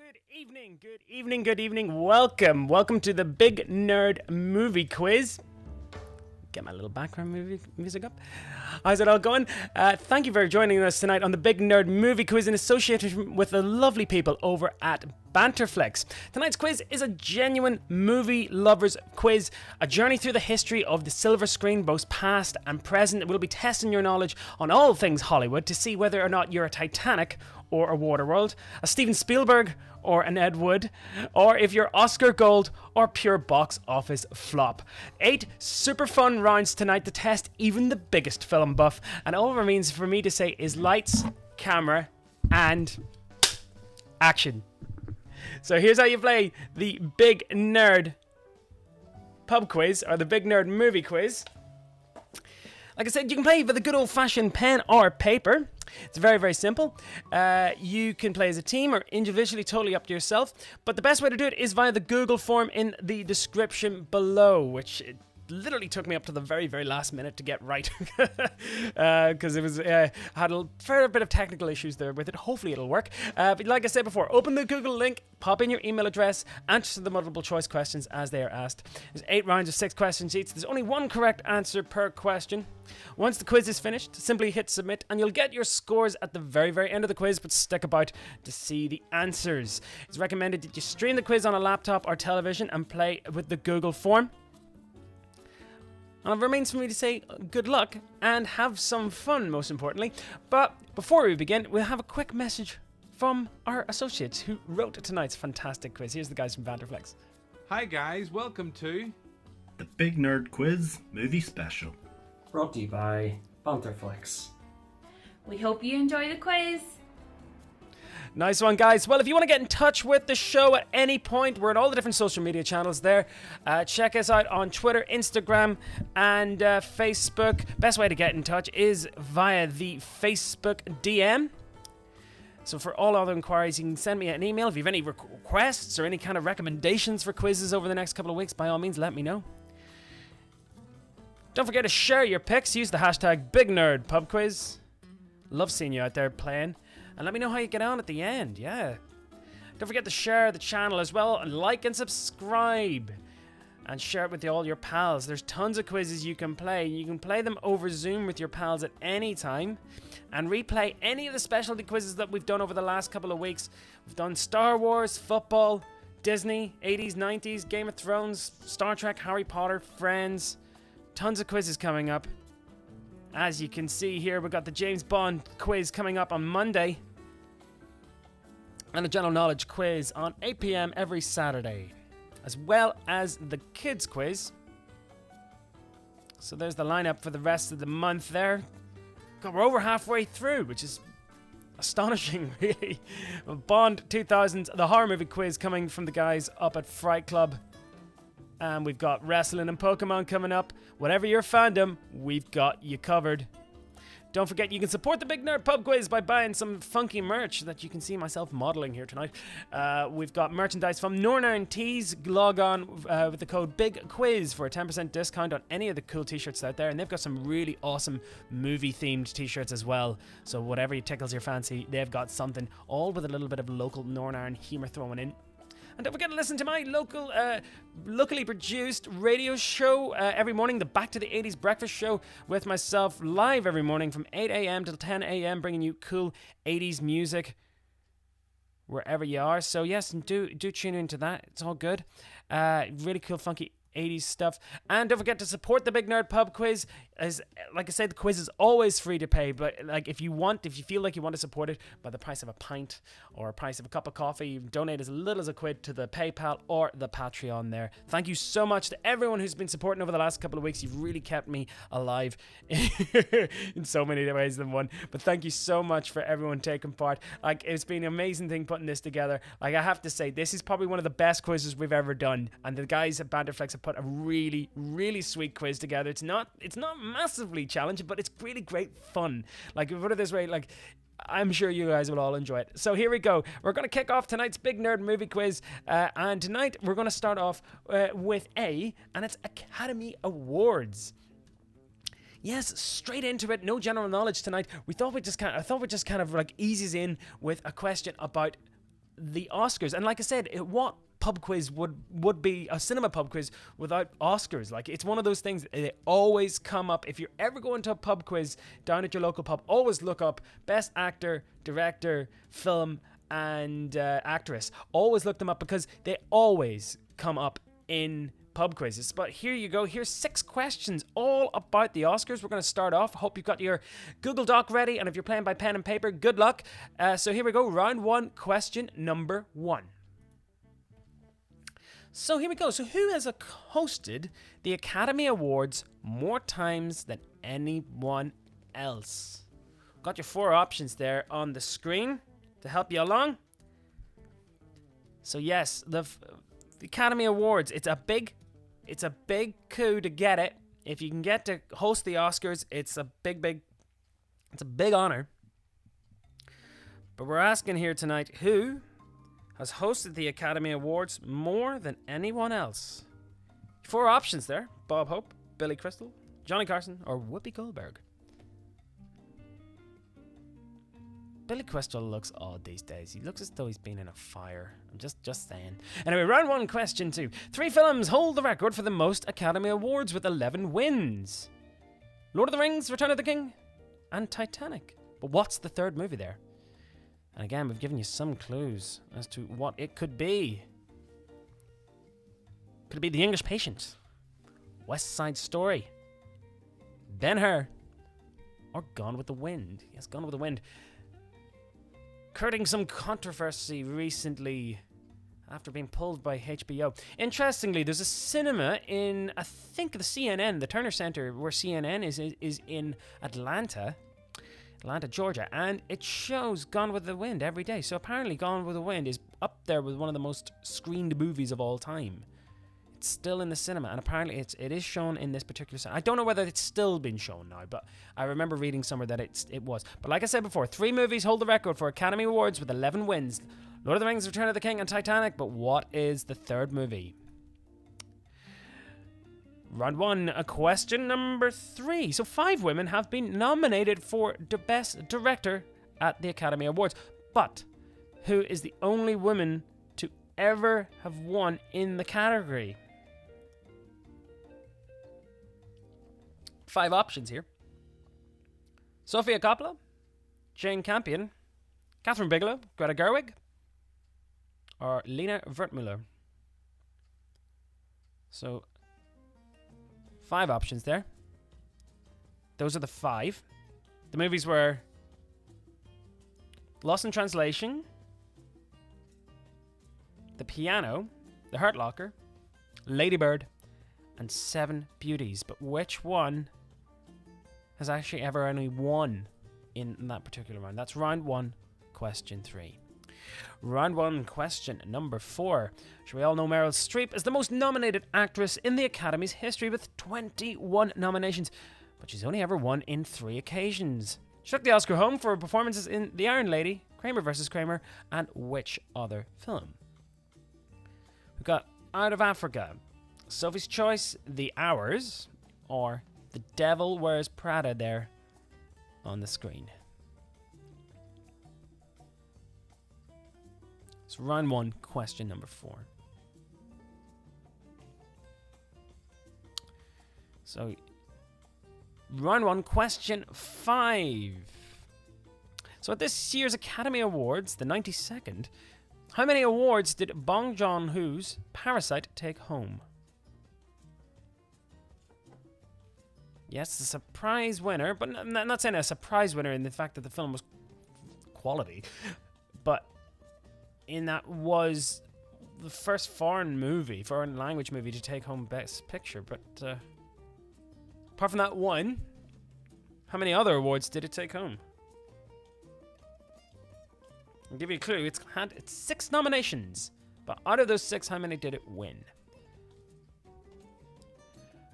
Good evening. Welcome to the Big Nerd Movie Quiz. Get my little background music up. How's it all going? Thank you for joining us tonight on the Big Nerd Movie Quiz in association with the lovely people over at Banterflex. Tonight's quiz is a genuine movie lovers quiz, a journey through the history of the silver screen, both past and present. We'll be testing your knowledge on all things Hollywood to see whether or not you're a Titanic or a Waterworld, a Steven Spielberg or an Ed Wood, or if you're Oscar Gold or pure box office flop. 8 super fun rounds tonight to test even the biggest film buff, and all it remains for me to say is lights, camera, and action. So here's how you play the Big Nerd Pub Quiz, or the Big Nerd Movie Quiz. Like I said, you can play with a good old-fashioned pen or paper. It's very, very simple. You can play as a team or individually, totally up to yourself. But the best way to do it is via the Google form in the description below, which it literally took me up to the very, very last minute to get right. Because it was had a fair bit of technical issues there with it. Hopefully it'll work. But like I said before, open the Google link, pop in your email address, answer the multiple choice questions as they are asked. There's 8 rounds of 6 questions each. There's only one correct answer per question. Once the quiz is finished, simply hit submit and you'll get your scores at the very, very end of the quiz, but stick about to see the answers. It's recommended that you stream the quiz on a laptop or television and play with the Google form. And it remains for me to say good luck and have some fun, most importantly. But before we begin, we'll have a quick message from our associates who wrote tonight's fantastic quiz. Here's the guys from Vanderflex. Hi guys, welcome to the Big Nerd Quiz Movie Special. Brought to you by Banterflex. We hope you enjoy the quiz. Nice one, guys. Well, if you want to get in touch with the show at any point, we're at all the different social media channels there. Check us out on Twitter, Instagram, and Facebook. Best way to get in touch is via the Facebook DM. So for all other inquiries, you can send me an email. If you have any requests or any kind of recommendations for quizzes over the next couple of weeks, by all means, let me know. Don't forget to share your picks. Use the hashtag BigNerdPubQuiz. Love seeing you out there playing. And let me know how you get on at the end, yeah. Don't forget to share the channel as well, and like and subscribe. And share it with all your pals. There's tons of quizzes you can play. You can play them over Zoom with your pals at any time. And replay any of the specialty quizzes that we've done over the last couple of weeks. We've done Star Wars, football, Disney, 80s, 90s, Game of Thrones, Star Trek, Harry Potter, Friends. Tons of quizzes coming up. As you can see here, we've got the James Bond quiz coming up on Monday. And a general knowledge quiz on 8 p.m. every Saturday. As well as the kids quiz. So there's the lineup for the rest of the month there. God, we're over halfway through, which is astonishing, really. Bond 2000, the horror movie quiz coming from the guys up at Fright Club. And we've got wrestling and Pokemon coming up. Whatever your fandom, we've got you covered. Don't forget, you can support the Big Nerd Pub Quiz by buying some funky merch that you can see myself modeling here tonight. We've got merchandise from Northern Tees. Log on with the code BIGQUIZ for a 10% discount on any of the cool t-shirts out there. And they've got some really awesome movie-themed t-shirts as well. So whatever tickles your fancy, they've got something. All with a little bit of local Northern Ireland humour thrown in. And don't forget to listen to my local, locally produced radio show every morning, the Back to the 80s Breakfast Show, with myself live every morning from 8 a.m. till 10 a.m., bringing you cool 80s music wherever you are. So yes, do tune into that. It's all good. Really cool, funky 80s stuff. And don't forget to support the Big Nerd Pub Quiz. As like I said, the quiz is always free to pay, but like if you feel like you want to support it by the price of a pint or a price of a cup of coffee, you donate as little as a quid to the PayPal or the Patreon there. Thank you so much to everyone who's been supporting over the last couple of weeks. You've really kept me alive in so many ways than one. But thank you so much for everyone taking part. Like, it's been an amazing thing putting this together. Like, I have to say, this is probably one of the best quizzes we've ever done, and the guys at Banterflex have put a really, really sweet quiz together. It's not massively challenging, but it's really great fun. Like, put it this way, like, I'm sure you guys will all enjoy it. So here we go. We're going to kick off tonight's Big Nerd Movie Quiz. And tonight we're going to start off with and it's Academy Awards. Yes, straight into it. No general knowledge tonight. I thought we'd just kind of like ease in with a question about the Oscars. And like I said, what pub quiz would be a cinema pub quiz without Oscars? Like, it's one of those things, they always come up. If you're ever going to a pub quiz down at your local pub, always look up best actor, director, film, and actress. Always look them up because they always come up in pub quizzes. But here you go. Here's 6 questions all about the Oscars. We're going to start off. Hope you've got your Google Doc ready, and if you're playing by pen and paper, good luck. So here we go. Round 1, question number 1. So here we go. So who has hosted the Academy Awards more times than anyone else? Got your 4 options there on the screen to help you along. So yes, the Academy Awards, it's a big coup to get it. If you can get to host the Oscars, it's a big honor. But we're asking here tonight, who has hosted the Academy Awards more than anyone else? 4 options there: Bob Hope, Billy Crystal, Johnny Carson, or Whoopi Goldberg. Billy Crystal looks odd these days. He looks as though he's been in a fire. I'm just saying. Anyway, round 1, question 2. 3 films hold the record for the most Academy Awards with 11 wins: Lord of the Rings, Return of the King, and Titanic. But what's the third movie there? And again, we've given you some clues as to what it could be. Could it be The English Patient, West Side Story, Ben-Hur, or Gone with the Wind? Yes, Gone with the Wind. Curting some controversy recently after being pulled by HBO. Interestingly, there's a cinema in, I think, the CNN, the Turner Center, where CNN is in Atlanta, Georgia, and it shows Gone with the Wind every day. So apparently Gone with the Wind is up there with one of the most screened movies of all time. It's still in the cinema, and apparently it is shown in this particular cinema. I don't know whether it's still been shown now, but I remember reading somewhere that it was. But like I said before, 3 movies hold the record for Academy Awards with 11 wins: Lord of the Rings, Return of the King, and Titanic. But what is the third movie? Round 1, question number 3. So 5 women have been nominated for the Best Director at the Academy Awards. But who is the only woman to ever have won in the category? 5 options here: Sofia Coppola, Jane Campion, Catherine Bigelow, Greta Gerwig, or Lena Wertmüller. So 5 options there. Those are the 5. The movies were Lost in Translation, The Piano, The Hurt Locker, Lady Bird, and 7 Beauties. But which one has actually ever only won in that particular round? That's round 1, question 3. Round 1, question number 4. Sure, we all know Meryl Streep is the most nominated actress in the Academy's history with 21 nominations, but she's only ever won in 3 occasions. She took the Oscar home for her performances in The Iron Lady, Kramer vs. Kramer, and which other film? We've got Out of Africa, Sophie's Choice, The Hours, or The Devil Wears Prada there on the screen. So round 1, question number 4. So round 1, question 5. So at this year's Academy Awards, the 92nd, how many awards did Bong Joon-ho's Parasite take home? Yes, a surprise winner, but I'm not saying a surprise winner in the fact that the film was quality, but in that was the first foreign language movie to take home Best Picture. But apart from that one, how many other awards did it take home? I'll give you a clue. It's 6 nominations, but out of those 6, how many did it win?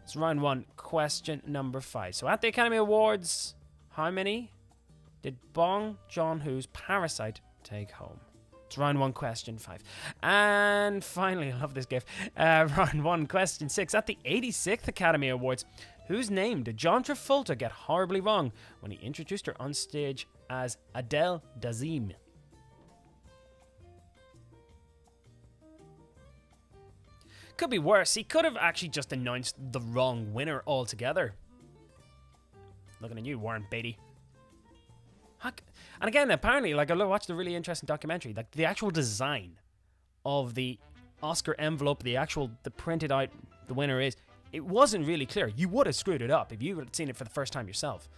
It's round 1, question number 5. So at the Academy Awards, how many did Bong Joon-ho's Parasite take home? It's round 1, question 5. And finally, I love this gif. Round 1, question 6. At the 86th Academy Awards, whose name did John Travolta get horribly wrong when he introduced her on stage as Adele Dazeem? Could be worse. He could have actually just announced the wrong winner altogether. Looking at you, Warren Beatty. And again, apparently, like, I watched a really interesting documentary. Like, the actual design of the Oscar envelope, the printed out, the winner is, it wasn't really clear. You would have screwed it up if you had seen it for the first time yourself.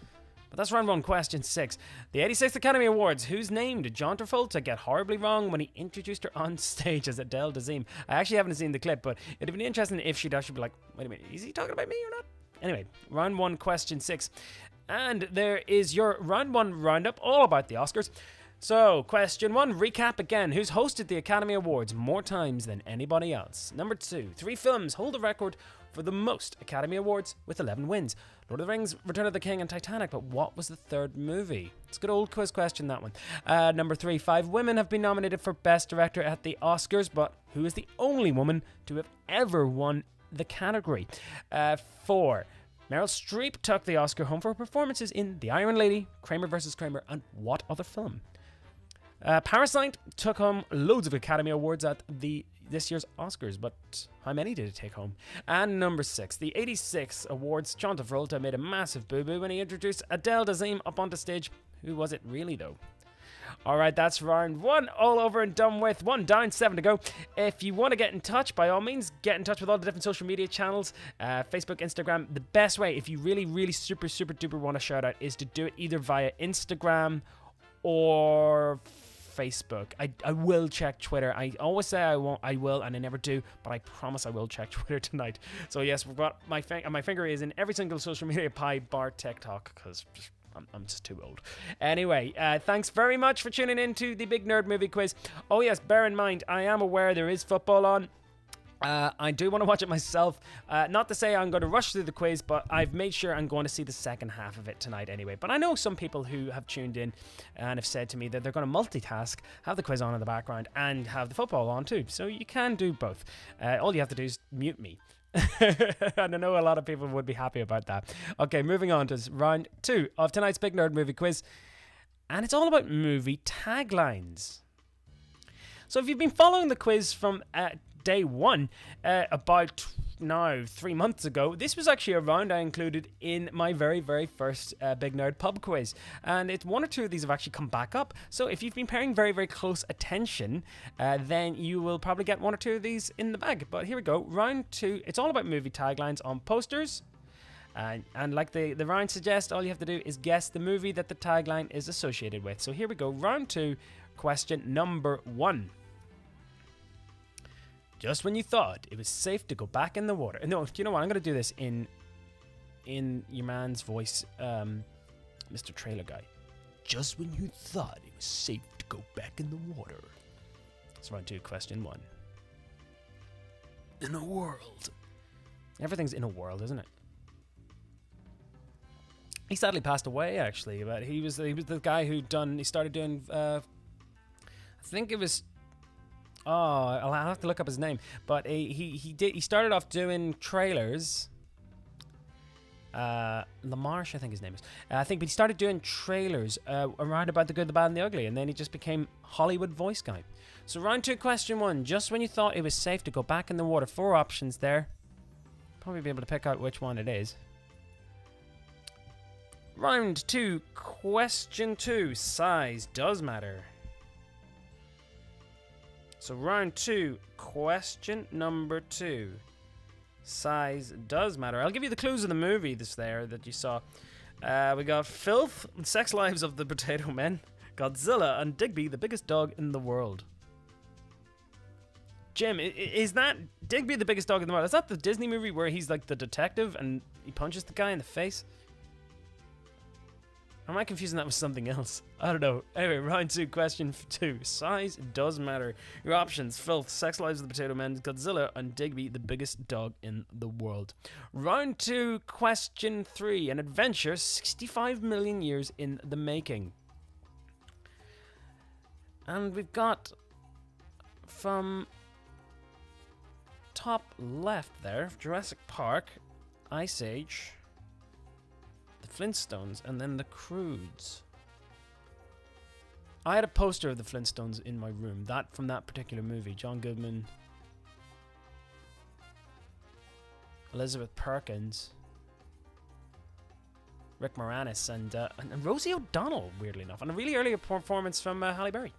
But that's round 1, question 6. The 86th Academy Awards. Whose name did John Travolta get horribly wrong when he introduced her on stage as Adele Dazeem? I actually haven't seen the clip, but it'd have been interesting if she'd actually be like, wait a minute, is he talking about me or not? Anyway, round 1, question 6. And there is your round 1 roundup, all about the Oscars. So, question 1, recap again. Who's hosted the Academy Awards more times than anybody else? Number 2, 3 films hold the record for the most Academy Awards with 11 wins. Lord of the Rings, Return of the King, and Titanic, but what was the third movie? It's a good old quiz question, that one. Number 3, 5 women have been nominated for Best Director at the Oscars, but who is the only woman to have ever won the category? 4, Meryl Streep took the Oscar home for her performances in The Iron Lady, Kramer vs. Kramer, and what other film? Parasite took home loads of Academy Awards at this year's Oscars, but how many did it take home? And number 6, the 86 Awards. John Travolta made a massive boo-boo when he introduced Adele Dazeem up onto stage. Who was it really, though? Alright, that's round 1 all over and done with. 1 down, 7 to go. If you want to get in touch, by all means, get in touch with all the different social media channels. Facebook, Instagram. The best way, if you really super duper want to shout out, is to do it either via Instagram or Facebook. I will check Twitter. I always say I won't, I will, and I never do, but I promise I will check Twitter tonight. So yes, we've got my finger is in every single social media pie bar TikTok, because I'm just too old. Anyway, thanks very much for tuning in to the Big Nerd Movie Quiz. Oh yes, bear in mind, I am aware there is football on. I do want to watch it myself. Not to say I'm going to rush through the quiz, but I've made sure I'm going to see the second half of it tonight anyway. But I know some people who have tuned in and have said to me that they're going to multitask, have the quiz on in the background, and have the football on too. So you can do both. All you have to do is mute me. And I know a lot of people would be happy about that. Okay, moving on to round 2 of tonight's Big Nerd Movie Quiz. And it's all about movie taglines. So if you've been following the quiz from day 1, about now 3 months ago, this was actually a round I included in my very first Big Nerd Pub Quiz, and it's 1 or 2 of these have actually come back up. So if you've been paying very close attention, then you will probably get 1 or 2 of these in the bag. But here we go, round 2. It's all about movie taglines on posters, and like the round suggests, all you have to do is guess the movie that the tagline is associated with. So here we go, round 2, question number 1. Just when you thought it was safe to go back in the water. No, you know what? I'm going to do this in your man's voice, Mr. Trailer Guy. Just when you thought it was safe to go back in the water. That's round 2, question 1. In a world. Everything's in a world, isn't it? He sadly passed away, actually. But he was the guy he started doing, I think it was... Oh, I'll have to look up his name. But he started off doing trailers. LaMarche, I think his name is. But he started doing trailers around about The Good, the Bad, and the Ugly, and then he just became Hollywood voice guy. So round 2, question 1. Just when you thought it was safe to go back in the water. 4 options there. Probably be able to pick out which one it is. Round 2, question 2. Size does matter. So round 2, question number 2. Size does matter. I'll give you the clues of the movie that you saw. We got Filth, Sex Lives of the Potato Men, Godzilla, and Digby, the biggest dog in the world. Jim, is that Digby the biggest dog in the world? Is that the Disney movie where he's like the detective and he punches the guy in the face? Or am I confusing that with something else? I don't know. Anyway, round 2, question 2. Size does matter. Your options: Filth, Sex Lives of the Potato Men, Godzilla, and Digby, the biggest dog in the world. Round 2, question 3. An adventure 65 million years in the making. And we've got from top left there, Jurassic Park, Ice Age, Flintstones, and then the Croods. I had a poster of the Flintstones in my room, from that particular movie. John Goodman. Elizabeth Perkins, Rick Moranis, and Rosie O'Donnell, weirdly enough. And a really early performance from Halle Berry.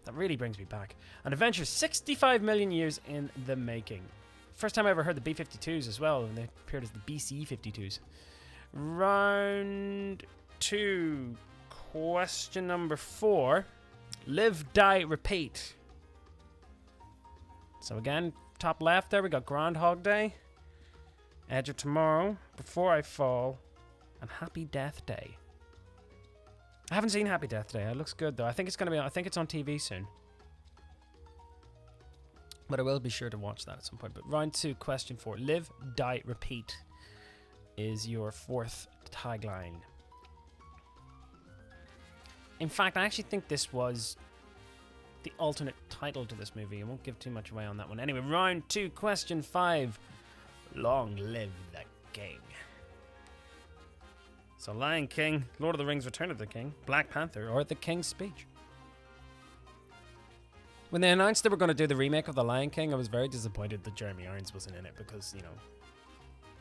That really brings me back. An adventure 65 million years in the making. First time I ever heard the B-52s as well, and they appeared as the BC-52s. Round 2. Question number 4. Live, die, repeat. So again, top left there, we got Groundhog Day, Edge of Tomorrow, Before I Fall, and Happy Death Day. I haven't seen Happy Death Day. It looks good though. I think it's on TV soon. But I will be sure to watch that at some point. But round 2, question 4. Live, die, repeat is your 4th tagline. In fact, I actually think this was the alternate title to this movie. I won't give too much away on that one. Anyway, round 2, question 5. Long live the king. So Lion King, Lord of the Rings, Return of the King, Black Panther, or The King's Speech. When they announced they were going to do the remake of The Lion King, I was very disappointed that Jeremy Irons wasn't in it because, you know,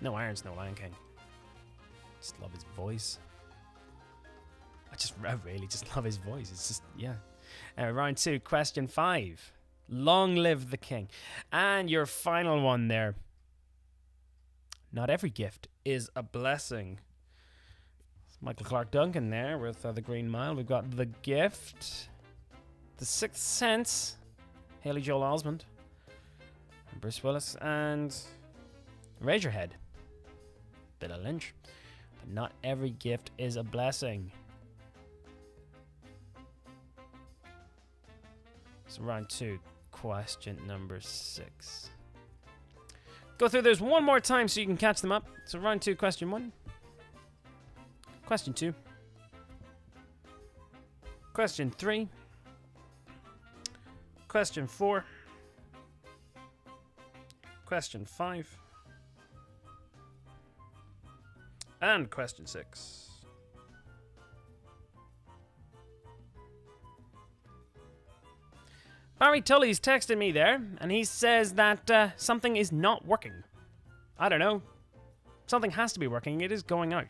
no Irons, no Lion King. Just love his voice. I really just love his voice. It's just, yeah. Round 2, question 5. Long live the king. And your final one there. Not every gift is a blessing. It's Michael Clark Duncan there with The Green Mile. We've got The Gift, The Sixth Sense, Haley Joel Osment, and Bruce Willis, and Razorhead, Billy Lynch. But not every gift is a blessing. So round 2, question number 6. Go through those one more time so you can catch them up. So round 2, question 1. Question 2. Question 3. Question 4. Question 5. And question 6. Barry Tully's texted me there, and he says that something is not working. I don't know. Something has to be working. It is going out.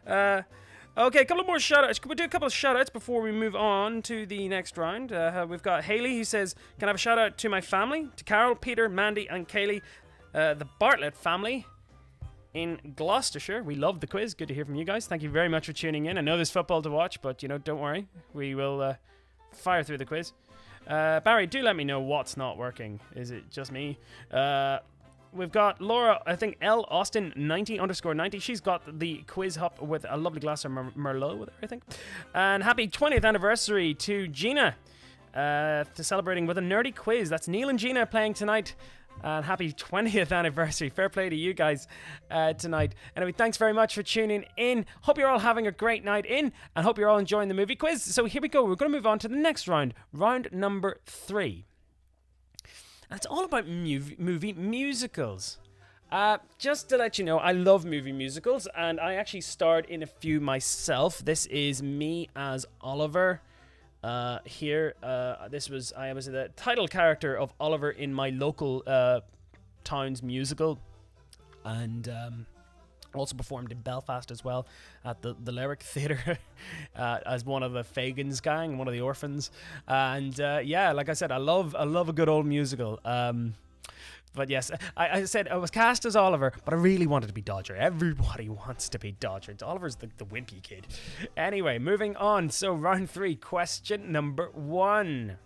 Okay, a couple of more shout-outs. Could we do a couple of shout-outs before we move on to the next round? We've got Haley, who says, can I have a shout-out to my family? To Carol, Peter, Mandy, and Kaylee. The Bartlett family in Gloucestershire. We love the quiz. Good to hear from you guys. Thank you very much for tuning in. I know there's football to watch, but, you know, don't worry. We will fire through the quiz. Barry, do let me know what's not working. Is it just me? We've got Laura, I think L Austin 90_90. She's got the quiz hop with a lovely glass of Merlot with her, I think. And happy 20th anniversary to Gina, to celebrating with a nerdy quiz. That's Neil and Gina playing tonight. And happy 20th anniversary. Fair play to you guys tonight. Anyway, thanks very much for tuning in. Hope you're all having a great night in, and hope you're all enjoying the movie quiz. So here we go. We're going to move on to the next round. Round number 3. And it's all about movie musicals. Just to let you know, I love movie musicals, and I actually starred in a few myself. This is me as Oliver. Here, I was the title character of Oliver in my local town's musical, and also performed in Belfast as well at the Lyric Theatre as one of the Fagans gang, one of the orphans. And yeah, like I said, I love a good old musical. But yes, I said I was cast as Oliver, but I really wanted to be Dodger. Everybody wants to be Dodger. Oliver's the wimpy kid. Anyway, moving on. So round 3, question number 1.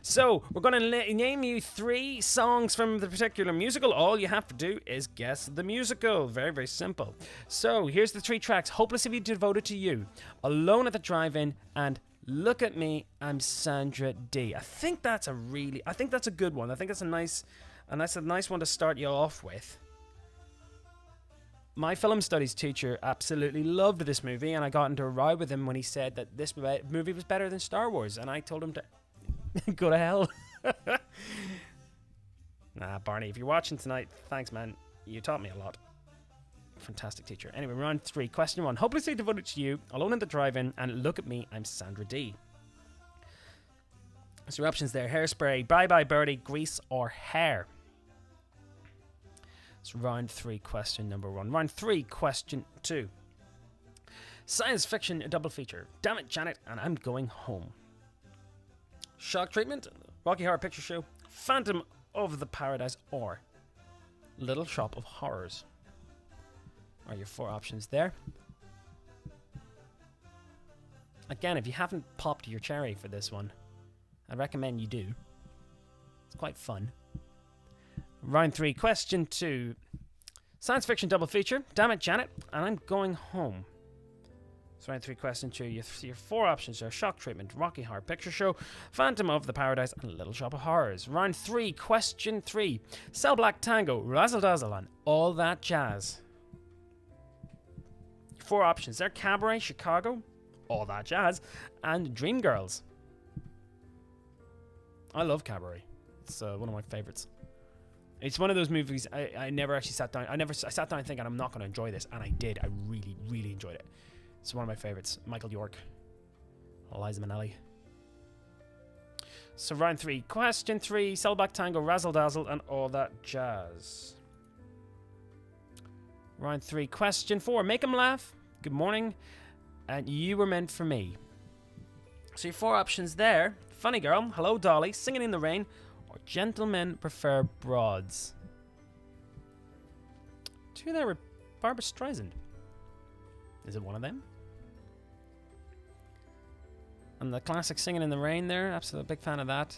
So we're going to name you 3 songs from the particular musical. All you have to do is guess the musical. Very, very simple. So here's the 3 tracks. Hopelessly Devoted to You, Alone at the Drive-In, and Look at Me, I'm Sandra D. I think that's a good one. I think that's a nice one to start you off with. My film studies teacher absolutely loved this movie, and I got into a row with him when he said that this movie was better than Star Wars, and I told him to go to hell. Nah, Barney, if you're watching tonight, thanks, man. You taught me a lot. Fantastic teacher. Anyway, round 3, question 1. Hopelessly Devoted to You, Alone in the Drive-In, and Look at Me, I'm Sandra D. So your options there: Hairspray, Bye Bye Birdie, Grease, or Hair. It's round 3, question number 1. Round 3, question 2. Science fiction double feature. Damn it, Janet, and I'm going home. Shock Treatment, Rocky Horror Picture Show, Phantom of the Paradise, or Little Shop of Horrors are your 4 options there. Again, if you haven't popped your cherry for this one, I recommend you do. It's quite fun. Round 3, question 2. Science fiction double feature. Damn it, Janet, and I'm going home. So round 3, question 2. Your 4 options are Shock Treatment, Rocky Horror Picture Show, Phantom of the Paradise, and Little Shop of Horrors. Round 3, question 3. Cell Black Tango, Razzle Dazzle, and All That Jazz. Your 4 options. They're Cabaret, Chicago, All That Jazz, and Dreamgirls. I love Cabaret. It's one of my favorites. It's one of those movies I never actually sat down. I sat down thinking I'm not going to enjoy this, and I did. I really, really enjoyed it. It's one of my favorites. Michael York, Liza Minnelli. So round 3, question 3: Cell Black Tango, Razzle Dazzle, and All That Jazz. Round 3, question 4: Make 'em Laugh, Good Morning, and You Were Meant for Me. So your 4 options there: Funny Girl, Hello Dolly, Singing in the Rain, or Gentlemen Prefer Broads. 2 there were Barbra Streisand. Is it one of them? And the classic Singing in the Rain there, absolutely big fan of that.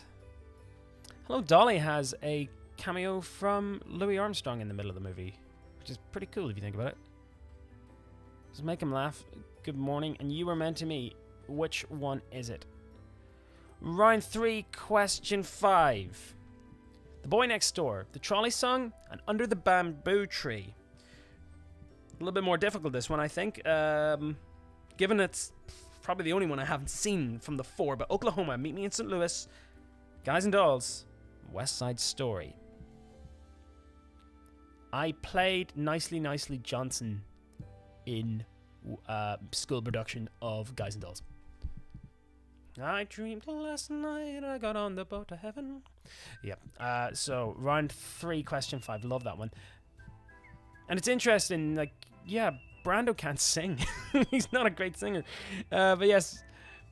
Hello Dolly has a cameo from Louis Armstrong in the middle of the movie, which is pretty cool if you think about it. Just Make 'em Laugh, Good Morning, and You Were Meant to Me. Which one is it? Round 3, question 5. The Boy Next Door, The Trolley Song, and Under the Bamboo Tree. A little bit more difficult, this one, I think. Given it's probably the only one I haven't seen from the 4, but Oklahoma, Meet Me in St. Louis, Guys and Dolls, West Side Story. I played Nicely Nicely Johnson in school production of Guys and Dolls. I dreamed last night I got on the boat to heaven. Yeah. So round 3, question 5. Love that one. And it's interesting, like, yeah, Brando can't sing. He's not a great singer. But yes,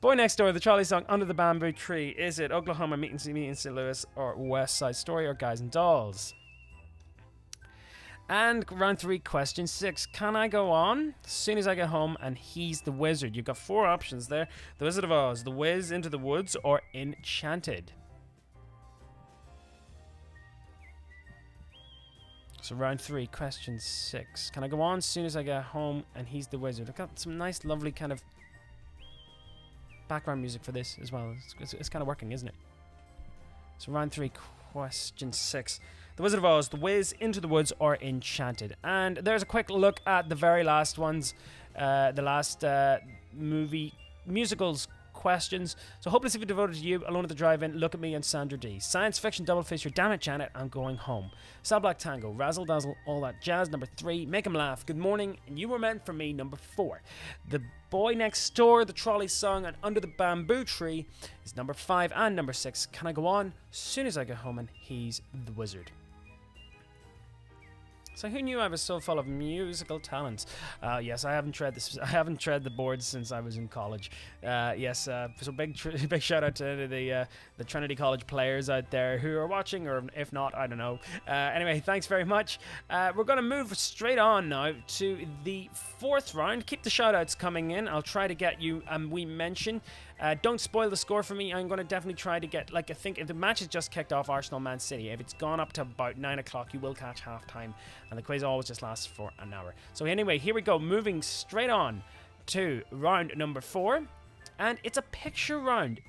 Boy Next Door, The Trolley Song, Under the Bamboo Tree. Is it Oklahoma, Meet Me in St. Louis, or West Side Story, or Guys and Dolls? And round 3, question 6. Can I go on? As soon as I get home, and He's the Wizard. You've got 4 options there: The Wizard of Oz, The Wiz, Into the Woods, or Enchanted. So round 3, question 6. Can I go on? As soon as I get home, and He's the Wizard. I've got some nice, lovely kind of background music for this as well. It's kind of working, isn't it? So round 3, question 6. The Wizard of Oz, The Wiz, Into the Woods, or Enchanted. And there's a quick look at the very last ones, the last musicals questions. So hopelessly devoted to you, Alone at the Drive-In, Look at Me, and Sandra D. Science fiction double feature, Damn It, Janet, I'm Going Home. Cell Black Tango, Razzle Dazzle, All That Jazz, number 3. Make 'em Laugh, Good Morning, and You Were Meant for Me, number 4. The Boy Next Door, The Trolley Song, and Under the Bamboo Tree is number 5. And number 6, Can I Go On? As Soon as I Get Home, and He's the Wizard. So who knew I was so full of musical talents? Yes, I haven't tread this. I haven't tread the boards since I was in college. Yes, so big shout out to the Trinity College players out there who are watching, or if not, I don't know. Anyway, thanks very much. We're going to move straight on now to the 4th round. Keep the shout outs coming in. I'll try to get you we mention. Don't spoil the score for me. I'm going to definitely try to get, like, I think if the match has just kicked off, Arsenal Man City, if it's gone up to about 9 o'clock, you will catch half time, and the quiz always just lasts for an hour. So anyway, here we go, moving straight on to round number 4, and it's a picture round.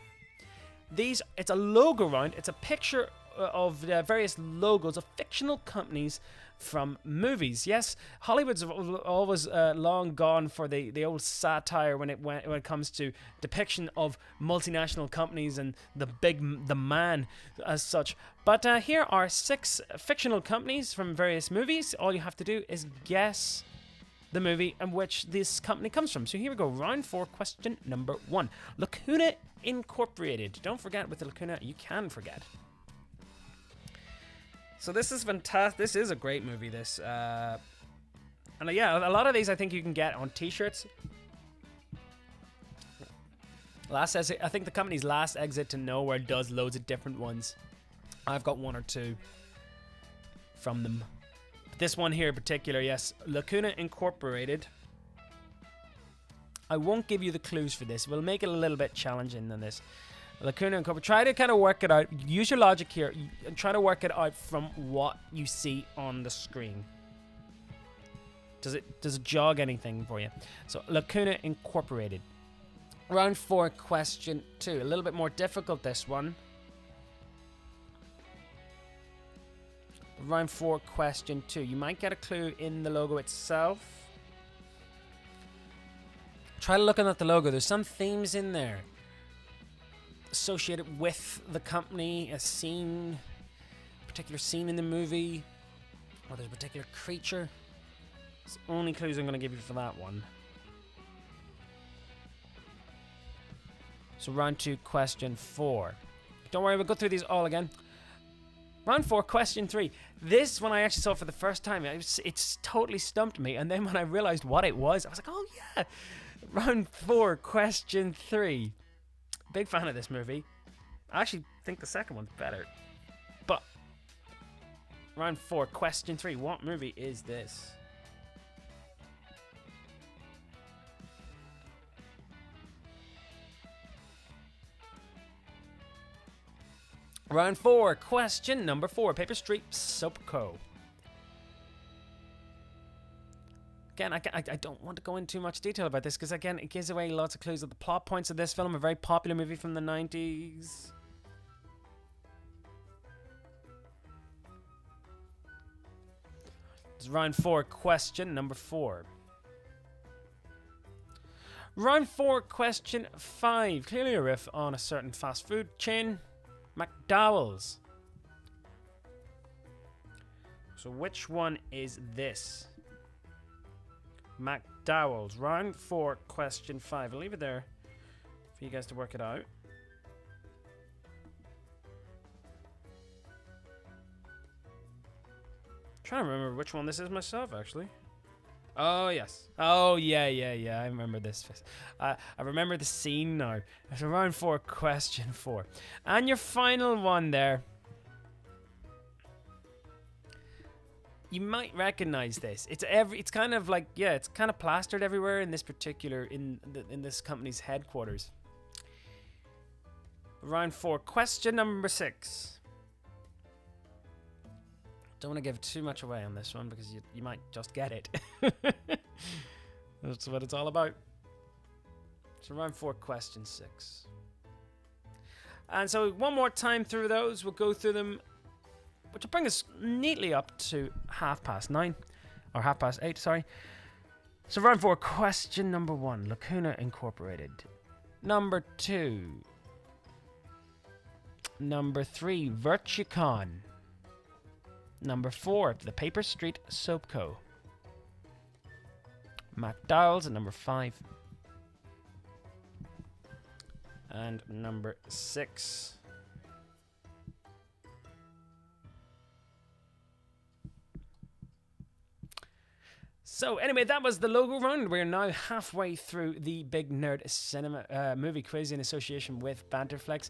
It's a logo round. It's a picture of various logos of fictional companies from movies. Yes, Hollywood's always long gone for the old satire when it comes to depiction of multinational companies and the man as such. But here are 6 fictional companies from various movies. All you have to do is guess the movie in which this company comes from. So here we go, round 4, question number 1. Lacuna Incorporated. Don't forget, with the Lacuna, you can forget. So this is fantastic. This is a great movie, this. And yeah, a lot of these I think you can get on t-shirts. I think the company's Last Exit to Nowhere does loads of different ones. I've got one or two from them. But this one here in particular, yes, Lacuna Incorporated. I won't give you the clues for this. We'll make it a little bit challenging than this. Lacuna Incorporated. Try to kind of work it out. Use your logic here and try to work it out from what you see on the screen. Does it jog anything for you? So Lacuna Incorporated. Round 4, question 2. A little bit more difficult, this one. Round 4, question 2. You might get a clue in the logo itself. Try looking at the logo. There's some themes in there associated with the company, a scene, particular scene in the movie, or there's a particular creature. It's the only clues I'm going to give you for that one. So round 2, question 4. Don't worry, we'll go through these all again. Round 4, question 3. This, when I actually saw it for the first time, it's totally stumped me. And then when I realized what it was, I was like, oh yeah. Round 4, question 3. Big fan of this movie. I actually think the second one's better. But round 4, question 3. What movie is this? Round 4, question number 4. Paper Street Soap Co. Again, I don't want to go into too much detail about this because, again, it gives away lots of clues of the plot points of this film. A very popular movie from the 90s. It's round 4, question number 4. Round 4, question 5. Clearly a riff on a certain fast food chain. McDowell's. So which one is this? McDowell's. Round 4, question 5. I'll leave it there for you guys to work it out. I'm trying to remember which one this is myself, actually. Oh, yes. Oh, yeah. I remember this. I remember the scene now. It's round 4, question 4. And your final one there. You might recognize this. It's kind of like, yeah, it's kind of plastered everywhere in this particular, in this company's headquarters. Round 4, question number 6. Don't want to give too much away on this one because you might just get it. That's what it's all about. So round 4, question 6. And so one more time through those, we'll go through them, which will bring us neatly up to 9:30, or 8:30, sorry. So round 4, question number 1, Lacuna Incorporated. Number 2. Number 3, Virtucon. Number 4, the Paper Street Soap Co. McDowell's at number 5. And number 6. So anyway, that was the logo round. We're now halfway through the Big Nerd Cinema movie quiz in association with Banterflex.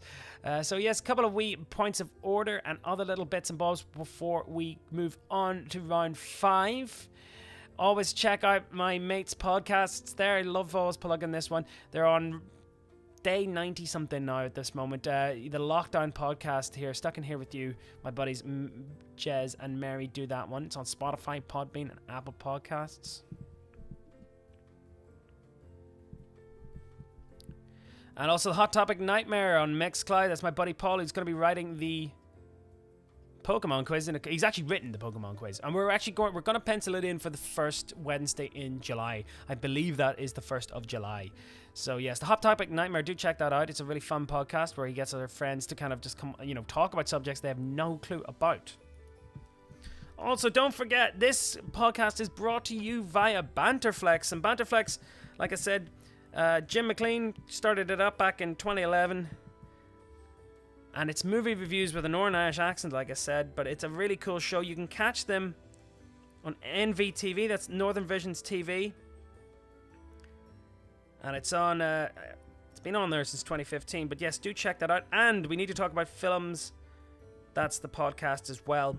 So yes, a couple of wee points of order and other little bits and bobs before we move on to round 5. Always check out my mates' podcasts there. I love always plugging this one. They're on day 90 something now at this moment. The Lockdown podcast here, Stuck in Here with You. My buddies Jez and Mary do that one. It's on Spotify, Podbean, and Apple Podcasts. And also the Hot Topic Nightmare on Mixcloud. That's my buddy Paul, who's going to be writing the Pokemon quiz. He's actually written the Pokemon quiz, and we're going to pencil it in for the first Wednesday in July. I believe that is the 1st of July. So yes, the Hot Topic Nightmare, do check that out. It's a really fun podcast where he gets other friends to kind of just come, talk about subjects they have no clue about. Also, don't forget, this podcast is brought to you via Banterflex. And Banterflex, like I said, Jim McLean started it up back in 2011. And it's movie reviews with a Northern Irish accent, like I said, but it's a really cool show. You can catch them on NVTV, that's Northern Vision's TV. And it's on, it's been on there since 2015, but yes, do check that out. And we need to talk about films. That's the podcast as well.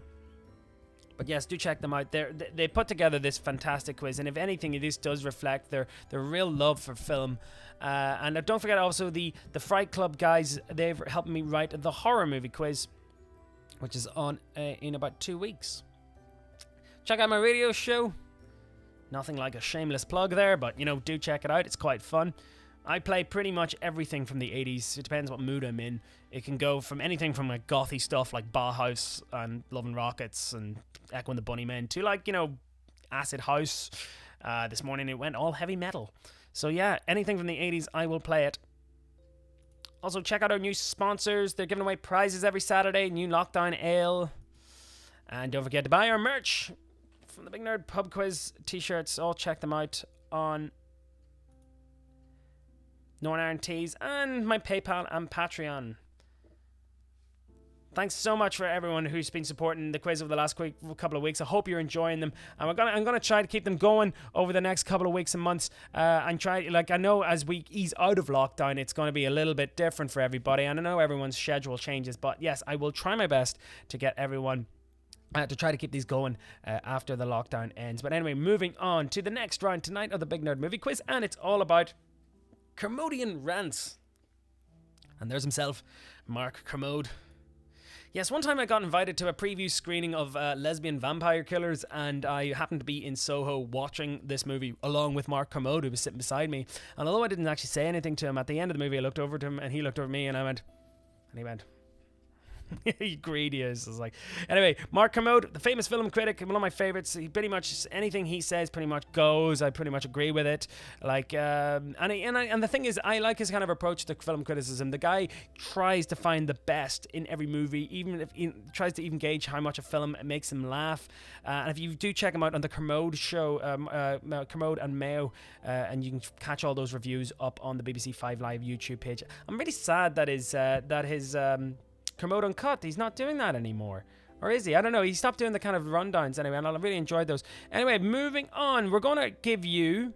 But yes, do check them out. They put together this fantastic quiz, and if anything, this does reflect their real love for film. And don't forget also the Fright Club guys. They've helped me write the horror movie quiz, which is on in about 2 weeks. Check out my radio show. Nothing like a shameless plug there, but do check it out. It's quite fun. I play pretty much everything from the 80s. It depends what mood I'm in. It can go from anything from like gothy stuff like Bauhaus and Love and Rockets and Echo and the Bunnymen to like, acid house. This morning it went all heavy metal. So yeah, anything from the 80s, I will play it. Also check out our new sponsors. They're giving away prizes every Saturday. New Lockdown Ale. And don't forget to buy our merch from the Big Nerd Pub Quiz t-shirts. All check them out on Northern Ireland Tees and my PayPal and Patreon. Thanks so much for everyone who's been supporting the quiz over the last couple of weeks. I hope you're enjoying them, and I'm gonna try to keep them going over the next couple of weeks and months. And try, I know as we ease out of lockdown, it's going to be a little bit different for everybody, and I know everyone's schedule changes. But yes, I will try my best to get everyone. To try to keep these going after the lockdown ends. But anyway, moving on to the next round tonight of the Big Nerd Movie Quiz, and it's all about Kermodian rants. And there's himself, Mark Kermode. Yes, one time I got invited to a preview screening of Lesbian Vampire Killers, and I happened to be in Soho watching this movie along with Mark Kermode, who was sitting beside me. And although I didn't actually say anything to him, at the end of the movie I looked over to him and he looked over at me and he went, he greedy is. Like, anyway, Mark Kermode, the famous film critic, one of my favorites. He pretty much anything he says pretty much goes. I pretty much agree with it. Like, and the thing is, I like his kind of approach to film criticism. The guy tries to find the best in every movie, even if he tries to even gauge how much a film makes him laugh. And if you do check him out on the Kermode show, Kermode and Mayo, and you can catch all those reviews up on the BBC 5 Live YouTube page. I'm really sad that his Kermode Uncut, he's not doing that anymore. Or is he? I don't know. He stopped doing the kind of rundowns anyway, and I really enjoyed those. Anyway, moving on. We're going to give you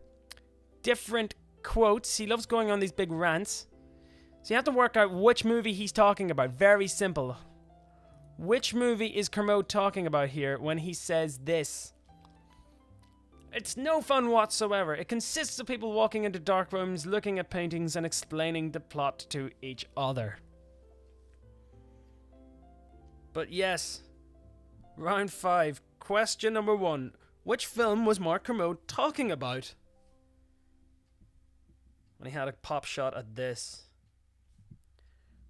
different quotes. He loves going on these big rants. So you have to work out which movie he's talking about. Very simple. Which movie is Kermode talking about here when he says this? It's no fun whatsoever. It consists of people walking into dark rooms, looking at paintings, and explaining the plot to each other. But yes, round 5, question number 1. Which film was Mark Kermode talking about when he had a pop shot at this?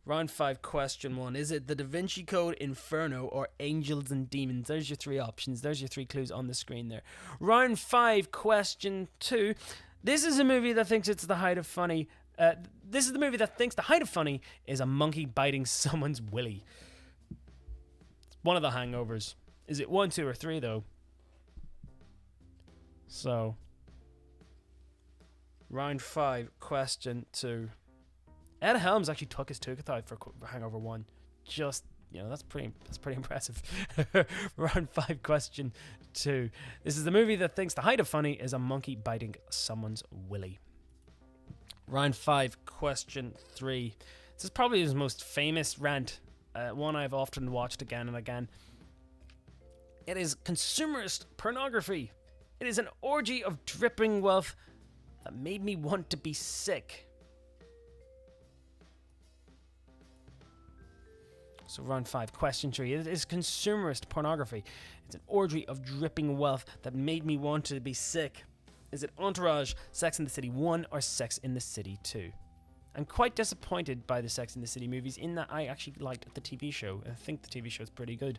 Round 5, question 1. Is it The Da Vinci Code, Inferno, or Angels and Demons? There's your 3 options. There's your 3 clues on the screen there. Round 5, question 2. This is a movie that thinks it's the height of funny. This is the movie that thinks the height of funny is a monkey biting someone's willy. One of the hangovers. Is it 1, 2, or 3 though? So, round 5, question 2. Ed Helms actually took his Tukathout for Hangover 1. Just, that's pretty impressive. Round 5, question 2. This is the movie that thinks the height of funny is a monkey biting someone's willy. Round 5, question 3. This is probably his most famous rant. One I've often watched again and again. It is consumerist pornography. It is an orgy of dripping wealth that made me want to be sick. So round 5, question 3. It is consumerist pornography. It's an orgy of dripping wealth that made me want to be sick. Is it Entourage, Sex and the City 1, or Sex in the City 2? I'm quite disappointed by the Sex and the City movies in that I actually liked the TV show. I think the TV show is pretty good.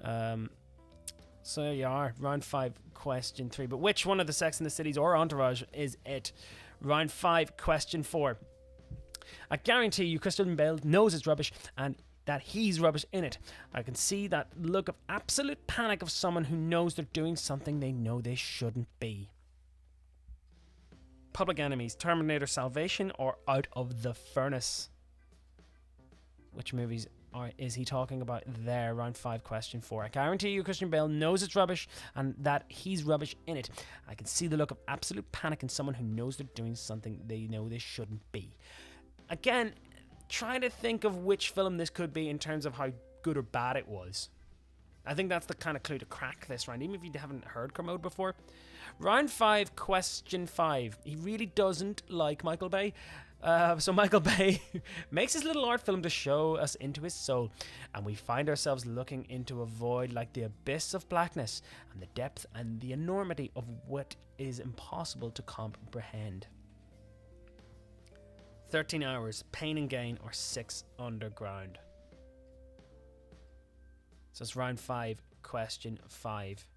So there you are, round 5, question 3. But which one of the Sex and the Cities or Entourage is it? Round 5, question 4. I guarantee you Christian Bale knows it's rubbish and that he's rubbish in it. I can see that look of absolute panic of someone who knows they're doing something they know they shouldn't be. Public Enemies, Terminator Salvation, or Out of the Furnace? Which movies is he talking about there? Round 5, question 4. I guarantee you Christian Bale knows it's rubbish and that he's rubbish in it. I can see the look of absolute panic in someone who knows they're doing something they know they shouldn't be. Again, trying to think of which film this could be in terms of how good or bad it was. I think that's the kind of clue to crack this round, even if you haven't heard Kermode before. Round 5, question 5. He really doesn't like Michael Bay. So Michael Bay makes his little art film to show us into his soul, and we find ourselves looking into a void like the abyss of blackness and the depth and the enormity of what is impossible to comprehend. 13 Hours, Pain and Gain, or 6 Underground. So it's round 5, question 5.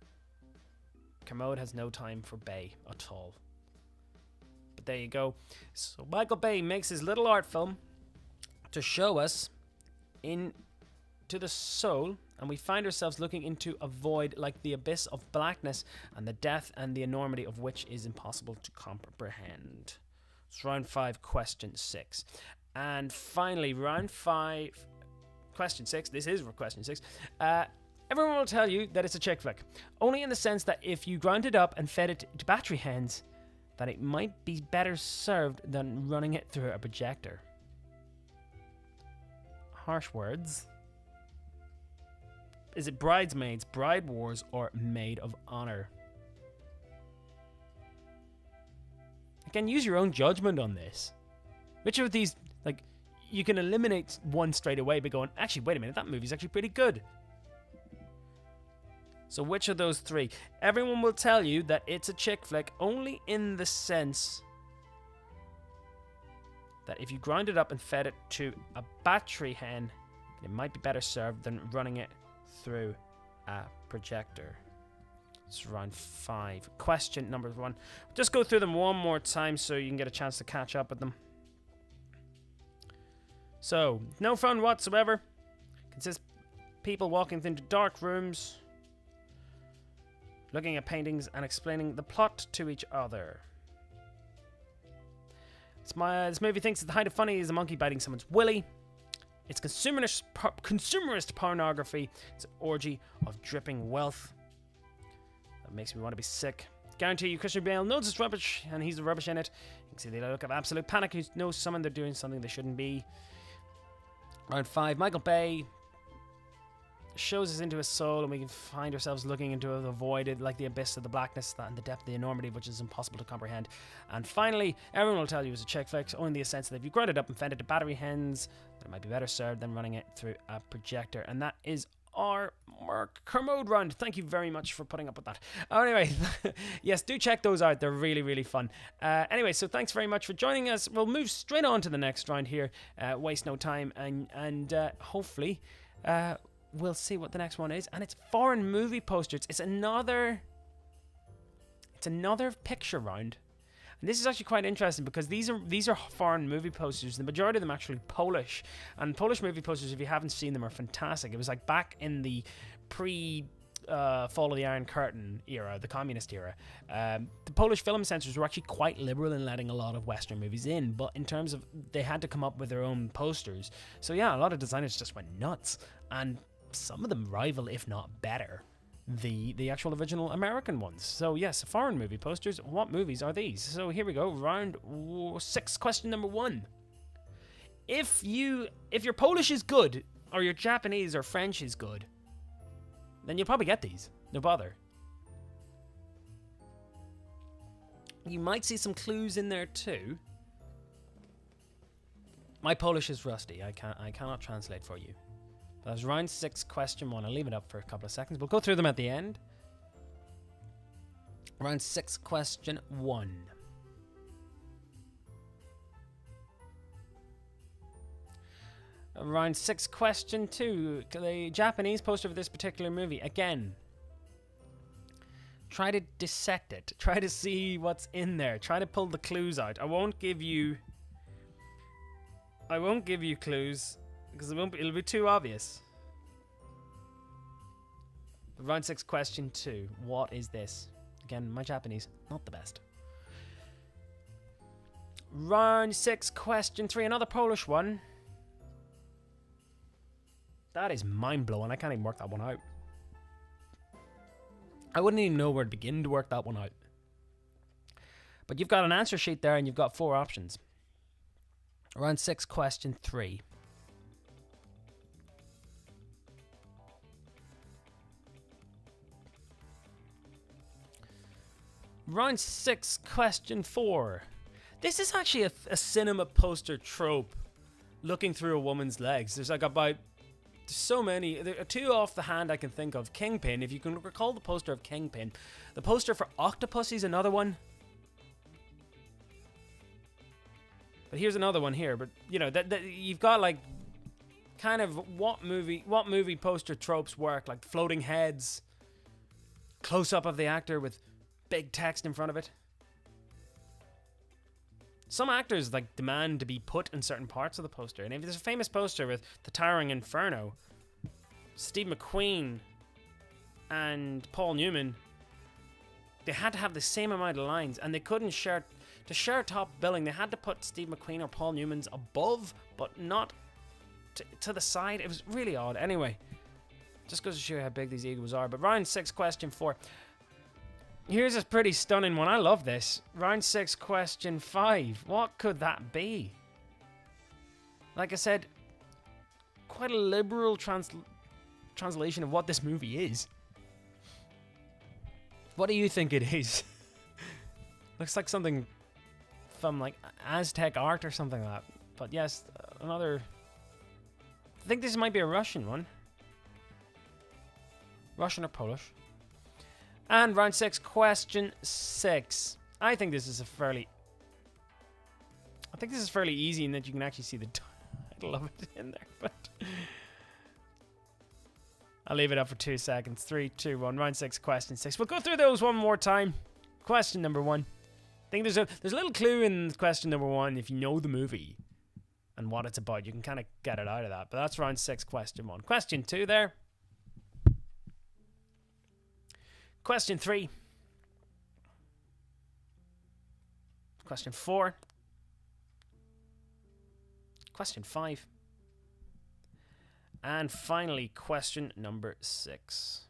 Kermode has no time for Bay at all. But there you go. So Michael Bay makes his little art film to show us into the soul, and we find ourselves looking into a void like the abyss of blackness and the depth and the enormity of which is impossible to comprehend. It's round 5, question 6. And finally, round 5, question 6. This is question 6. Everyone will tell you that it's a chick flick, only in the sense that if you ground it up and fed it to battery hens, that it might be better served than running it through a projector. Harsh words. Is it Bridesmaids, Bride Wars, or Maid of Honor? Again, use your own judgment on this. Which of these, like, you can eliminate one straight away by going, actually, wait a minute, that movie's actually pretty good. So which of those 3? Everyone will tell you that it's a chick flick only in the sense that if you grind it up and fed it to a battery hen, it might be better served than running it through a projector. It's round 5. Question number 1. Just go through them one more time so you can get a chance to catch up with them. So, no fun whatsoever. Consists of people walking into dark rooms, looking at paintings and explaining the plot to each other. This movie thinks that the height of funny is a monkey biting someone's willy. It's consumerist pornography. It's an orgy of dripping wealth. That makes me want to be sick. Guarantee you Christian Bale knows it's rubbish, and he's the rubbish in it. You can see the look of absolute panic who knows someone they're doing something they shouldn't be. Round 5, Michael Bay shows us into his soul, and we can find ourselves looking into a void like the abyss of the blackness and the depth, the enormity of which is impossible to comprehend. And finally, everyone will tell you it's a chick flick, only in the sense that if you grind it up and fed it to battery hens, then it might be better served than running it through a projector. And that is our Mark Kermode round. Thank you very much for putting up with that. Anyway, yes, do check those out. They're really, really fun. Anyway, so thanks very much for joining us. We'll move straight on to the next round here. Waste no time, and hopefully we'll see what the next one is. And it's foreign movie posters. It's another picture round. And this is actually quite interesting because these are foreign movie posters. The majority of them actually Polish. And Polish movie posters, if you haven't seen them, are fantastic. It was like back in the Fall of the Iron Curtain era, the communist era. The Polish film censors were actually quite liberal in letting a lot of Western movies in, but in terms of they had to come up with their own posters. So yeah, a lot of designers just went nuts, and some of them rival, if not better, the actual original American ones. So yes, foreign movie posters. What movies are these? So here we go, round 6, question number 1. If your Polish is good, or your Japanese or French is good, then you'll probably get these. No bother. You might see some clues in there too. My Polish is rusty. I cannot translate for you. That was round 6, question 1. I'll leave it up for a couple of seconds. We'll go through them at the end. Round 6, question 1. Round 6, question 2. The Japanese poster for this particular movie. Again, try to dissect it. Try to see what's in there. Try to pull the clues out. I won't give you clues because it'll be too obvious. Round 6, question 2. What is this? Again, my Japanese, not the best. Round 6, question 3. Another Polish one. That is mind-blowing. I can't even work that one out. I wouldn't even know where to begin to work that one out. But you've got an answer sheet there and you've got 4 options. Round 6, question 3. Round 6, question 4. This is actually a cinema poster trope. Looking through a woman's legs. There's like about so many. There are 2 off the hand I can think of. Kingpin, if you can recall the poster of Kingpin. The poster for Octopussy is another one. But here's another one here. But you know that you've got like kind of what movie poster tropes work, like floating heads, close up of the actor with big text in front of it. Some actors like demand to be put in certain parts of the poster. And if there's a famous poster with the Towering Inferno, Steve McQueen and Paul Newman, they had to have the same amount of lines, and they couldn't share top billing. They had to put Steve McQueen or Paul Newman's above, but not to the side. It was really odd. Anyway, just goes to show you how big these egos are. But round 6, question 4. Here's a pretty stunning one. I love this. Round 6, question 5. What could that be? Like I said, quite a liberal translation of what this movie is. What do you think it is? Looks like something from like Aztec art or something like that. But yes, another... I think this might be a Russian one. Russian or Polish. And round 6, question 6. I think this is fairly easy in that you can actually see the title of it in there. But I'll leave it up for 2 seconds. 3, 2, 1. Round 6, question 6. We'll go through those one more time. Question number 1. I think there's a little clue in question number 1 if you know the movie and what it's about. You can kind of get it out of that. But that's round 6, question 1. Question 2 there. Question 3. Question 4. Question 5. And finally, question number 6.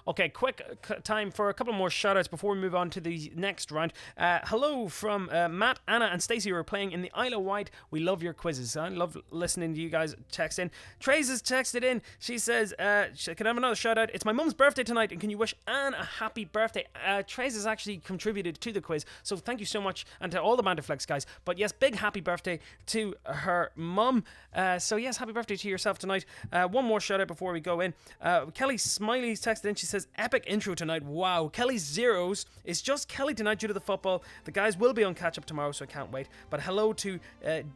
Okay, quick time for a couple more shoutouts before we move on to the next round. Hello from Matt, Anna, and Stacey who are playing in the Isle of Wight. We love your quizzes. I love listening to you guys text in. Trace has texted in. She says, can I have another shout out? It's my mum's birthday tonight, and can you wish Anne a happy birthday? Trace has actually contributed to the quiz, so thank you so much, and to all the Banterflex guys. But yes, big happy birthday to her mum. So yes, happy birthday to yourself tonight. One more shout out before we go in. Kelly Smiley's texted in. She says, epic intro tonight. Wow. Kelly's zeros is just Kelly tonight due to the football. The guys will be on catch up tomorrow, so I can't wait. But hello to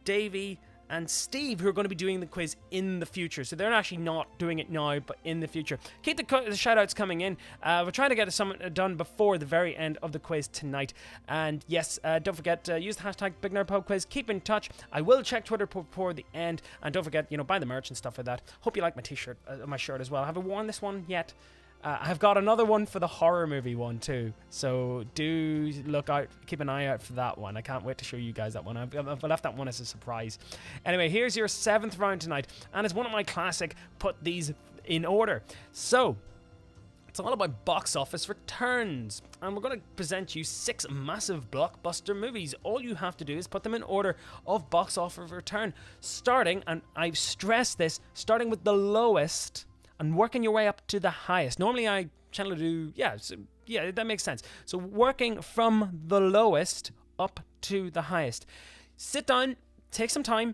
Davey and Steve, who are going to be doing the quiz in the future. So they're actually not doing it now, but in the future. Keep the shout-outs coming in. We're trying to get some done before the very end of the quiz tonight. And yes, don't forget, use the hashtag BigNerdPubQuiz. Keep in touch. I will check Twitter before the end. And don't forget, buy the merch and stuff like that. Hope you like my t-shirt, my shirt as well. I haven't worn this one yet. I've got another one for the horror movie one too, so do look out, keep an eye out for that one. I can't wait to show you guys that one. I've left that one as a surprise. Anyway, here's your 7th round tonight, and it's one of my classic put these in order. So it's all about box office returns, and we're going to present you 6 massive blockbuster movies. All you have to do is put them in order of box office return, starting, and I've stressed this, starting with the lowest and working your way up to the highest. Normally I tend to do, that makes sense. So working from the lowest up to the highest. Sit down, take some time,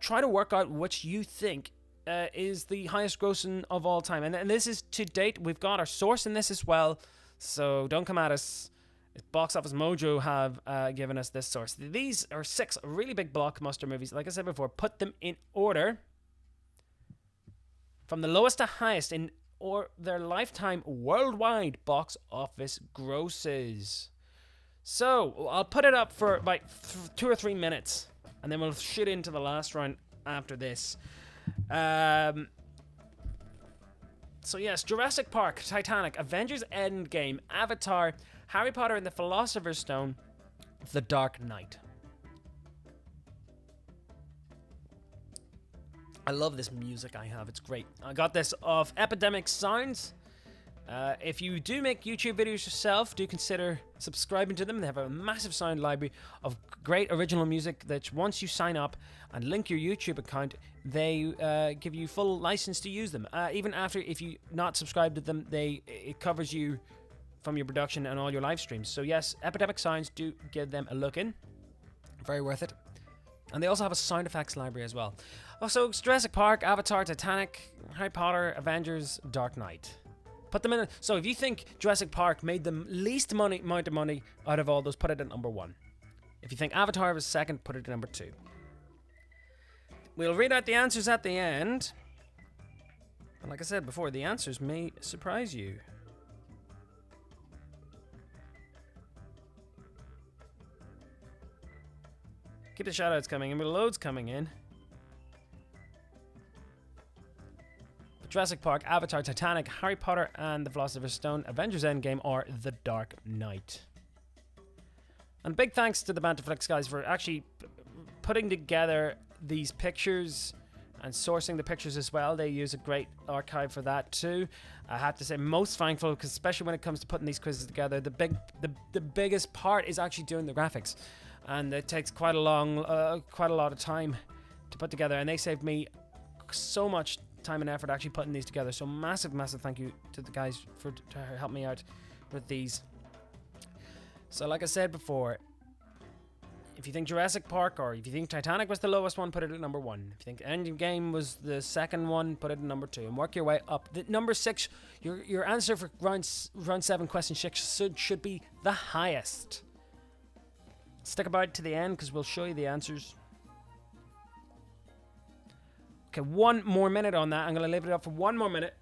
try to work out which you think is the highest grossing of all time. And this is to date. We've got our source in this as well, so don't come at us. Box Office Mojo have given us this source. These are 6 really big blockbuster movies. Like I said before, put them in order from the lowest to highest in their lifetime worldwide box office grosses. So I'll put it up for about 2 or 3 minutes, and then we'll shoot into the last round after this. So yes, Jurassic Park, Titanic, Avengers Endgame, Avatar, Harry Potter and the Philosopher's Stone, The Dark Knight. I love this music I have. It's great. I got this off Epidemic Sounds. If you do make YouTube videos yourself, do consider subscribing to them. They have a massive sound library of great original music that once you sign up and link your YouTube account, they give you full license to use them. Even after, if you not subscribe to them, it covers you from your production and all your live streams. So yes, Epidemic Sounds, do give them a look in. Very worth it. And they also have a sound effects library as well. Also, Jurassic Park, Avatar, Titanic, Harry Potter, Avengers, Dark Knight. Put them in. So if you think Jurassic Park made the least amount of money out of all those, put it at number 1. If you think Avatar was second, put it at number 2. We'll read out the answers at the end. And like I said before, the answers may surprise you. Keep the shoutouts coming in, with loads coming in. Jurassic Park, Avatar, Titanic, Harry Potter and the Philosopher's Stone, Avengers Endgame, or The Dark Knight. And big thanks to the Banterflix guys for actually putting together these pictures and sourcing the pictures as well. They use a great archive for that too. I have to say, most thankful, because especially when it comes to putting these quizzes together, the biggest part is actually doing the graphics, and it takes quite a lot of time to put together. And they saved me so much time and effort actually putting these together. So massive thank you to the guys to help me out with these. So like I said before, if you think Jurassic Park or if you think Titanic was the lowest one, put it at number 1. If you think Endgame was the second one, put it at number 2, and work your way up. The number 6, your answer for round 7, question 6 should be the highest. Stick about to the end because we'll show you the answers. Okay, 1 more minute on that. I'm going to leave it up for 1 more minute.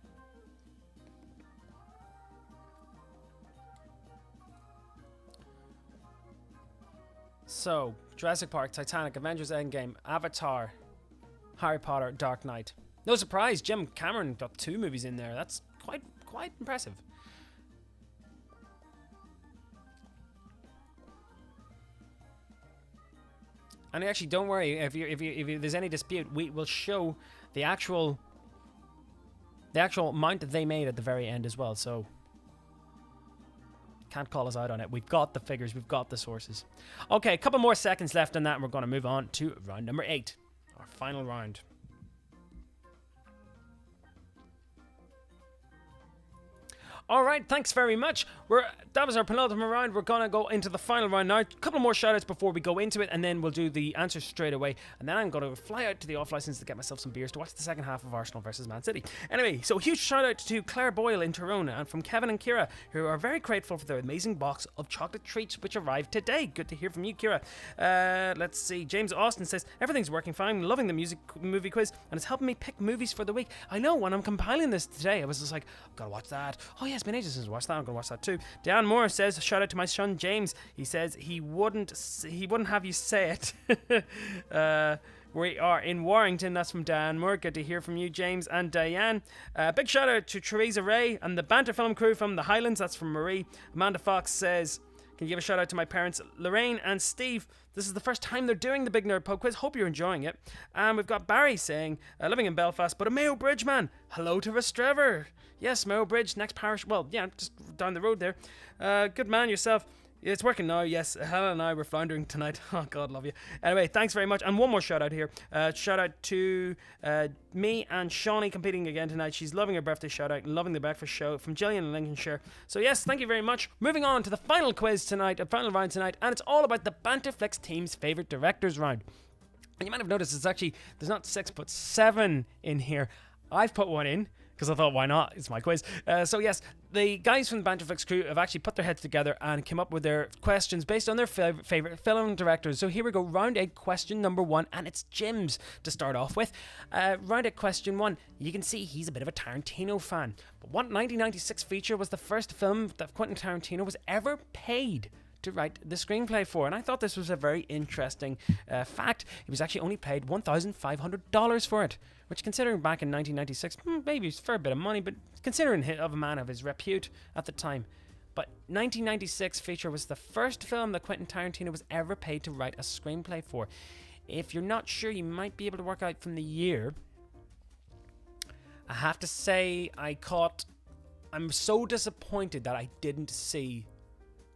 So, Jurassic Park, Titanic, Avengers Endgame, Avatar, Harry Potter, Dark Knight. No surprise, Jim Cameron got 2 movies in there. That's quite impressive. And actually, don't worry, if there's any dispute, we will show the actual amount that they made at the very end as well. So can't call us out on it. We've got the figures, we've got the sources. Okay, a couple more seconds left on that, and we're going to move on to round number 8, our final round. Alright, thanks very much. That was our penultimate round. We're going to go into the final round now. A couple more shoutouts before we go into it, and then we'll do the answers straight away. And then I'm going to fly out to the off-license to get myself some beers to watch the second half of Arsenal versus Man City. Anyway, so huge shoutout to Claire Boyle in Tyrone, and from Kevin and Kira, who are very grateful for their amazing box of chocolate treats, which arrived today. Good to hear from you, Kira. Let's see. James Austin says, everything's working fine. Loving the movie quiz, and it's helping me pick movies for the week. I know, when I'm compiling this today, I was just like, gotta watch that. Oh yeah, it's been ages since I watched that. I'm gonna watch that too. Dan Moore says, shout out to my son James. He says he wouldn't have you say it. We are in Warrington. That's from Dan Moore. Good to hear from you, James and Diane. Big shout out to Teresa Ray and the Banter Film crew from the Highlands. That's from Marie. Amanda Fox says, can you give a shout out to my parents, Lorraine and Steve? This is the first time they're doing the Big Nerd Pub Quiz. Hope you're enjoying it. And we've got Barry saying, living in Belfast, but a Mayo Bridge man. Hello to Restrever. Yes, Mayo Bridge, next parish. Well, yeah, just down the road there. Good man yourself. It's working now, yes. Helen and I were floundering tonight. Oh, God, love you. Anyway, thanks very much. And one more shout out here. Shout out to me and Shawnee competing again tonight. She's loving her birthday shout out and loving the breakfast show from Gillian in Lincolnshire. So, yes, thank you very much. Moving on to the final quiz tonight, final round tonight. And it's all about the Banterflix team's favourite directors round. And you might have noticed it's actually, there's not 6 but 7 in here. I've put one in, because I thought, why not? It's my quiz. So yes, the guys from the Banterflix crew have actually put their heads together and came up with their questions based on their favourite film directors. So here we go, round 8, question number 1, and it's Jim's to start off with. Round 8, question 1. You can see he's a bit of a Tarantino fan. But what 1996 feature was the first film that Quentin Tarantino was ever paid to write the screenplay for? And I thought this was a very interesting fact. He was actually only paid $1,500 for it, which, considering back in 1996, maybe it's a fair bit of money, but considering of a man of his repute at the time. But 1996 feature was the first film that Quentin Tarantino was ever paid to write a screenplay for. If you're not sure, you might be able to work out from the year. I have to say, I'm so disappointed that I didn't see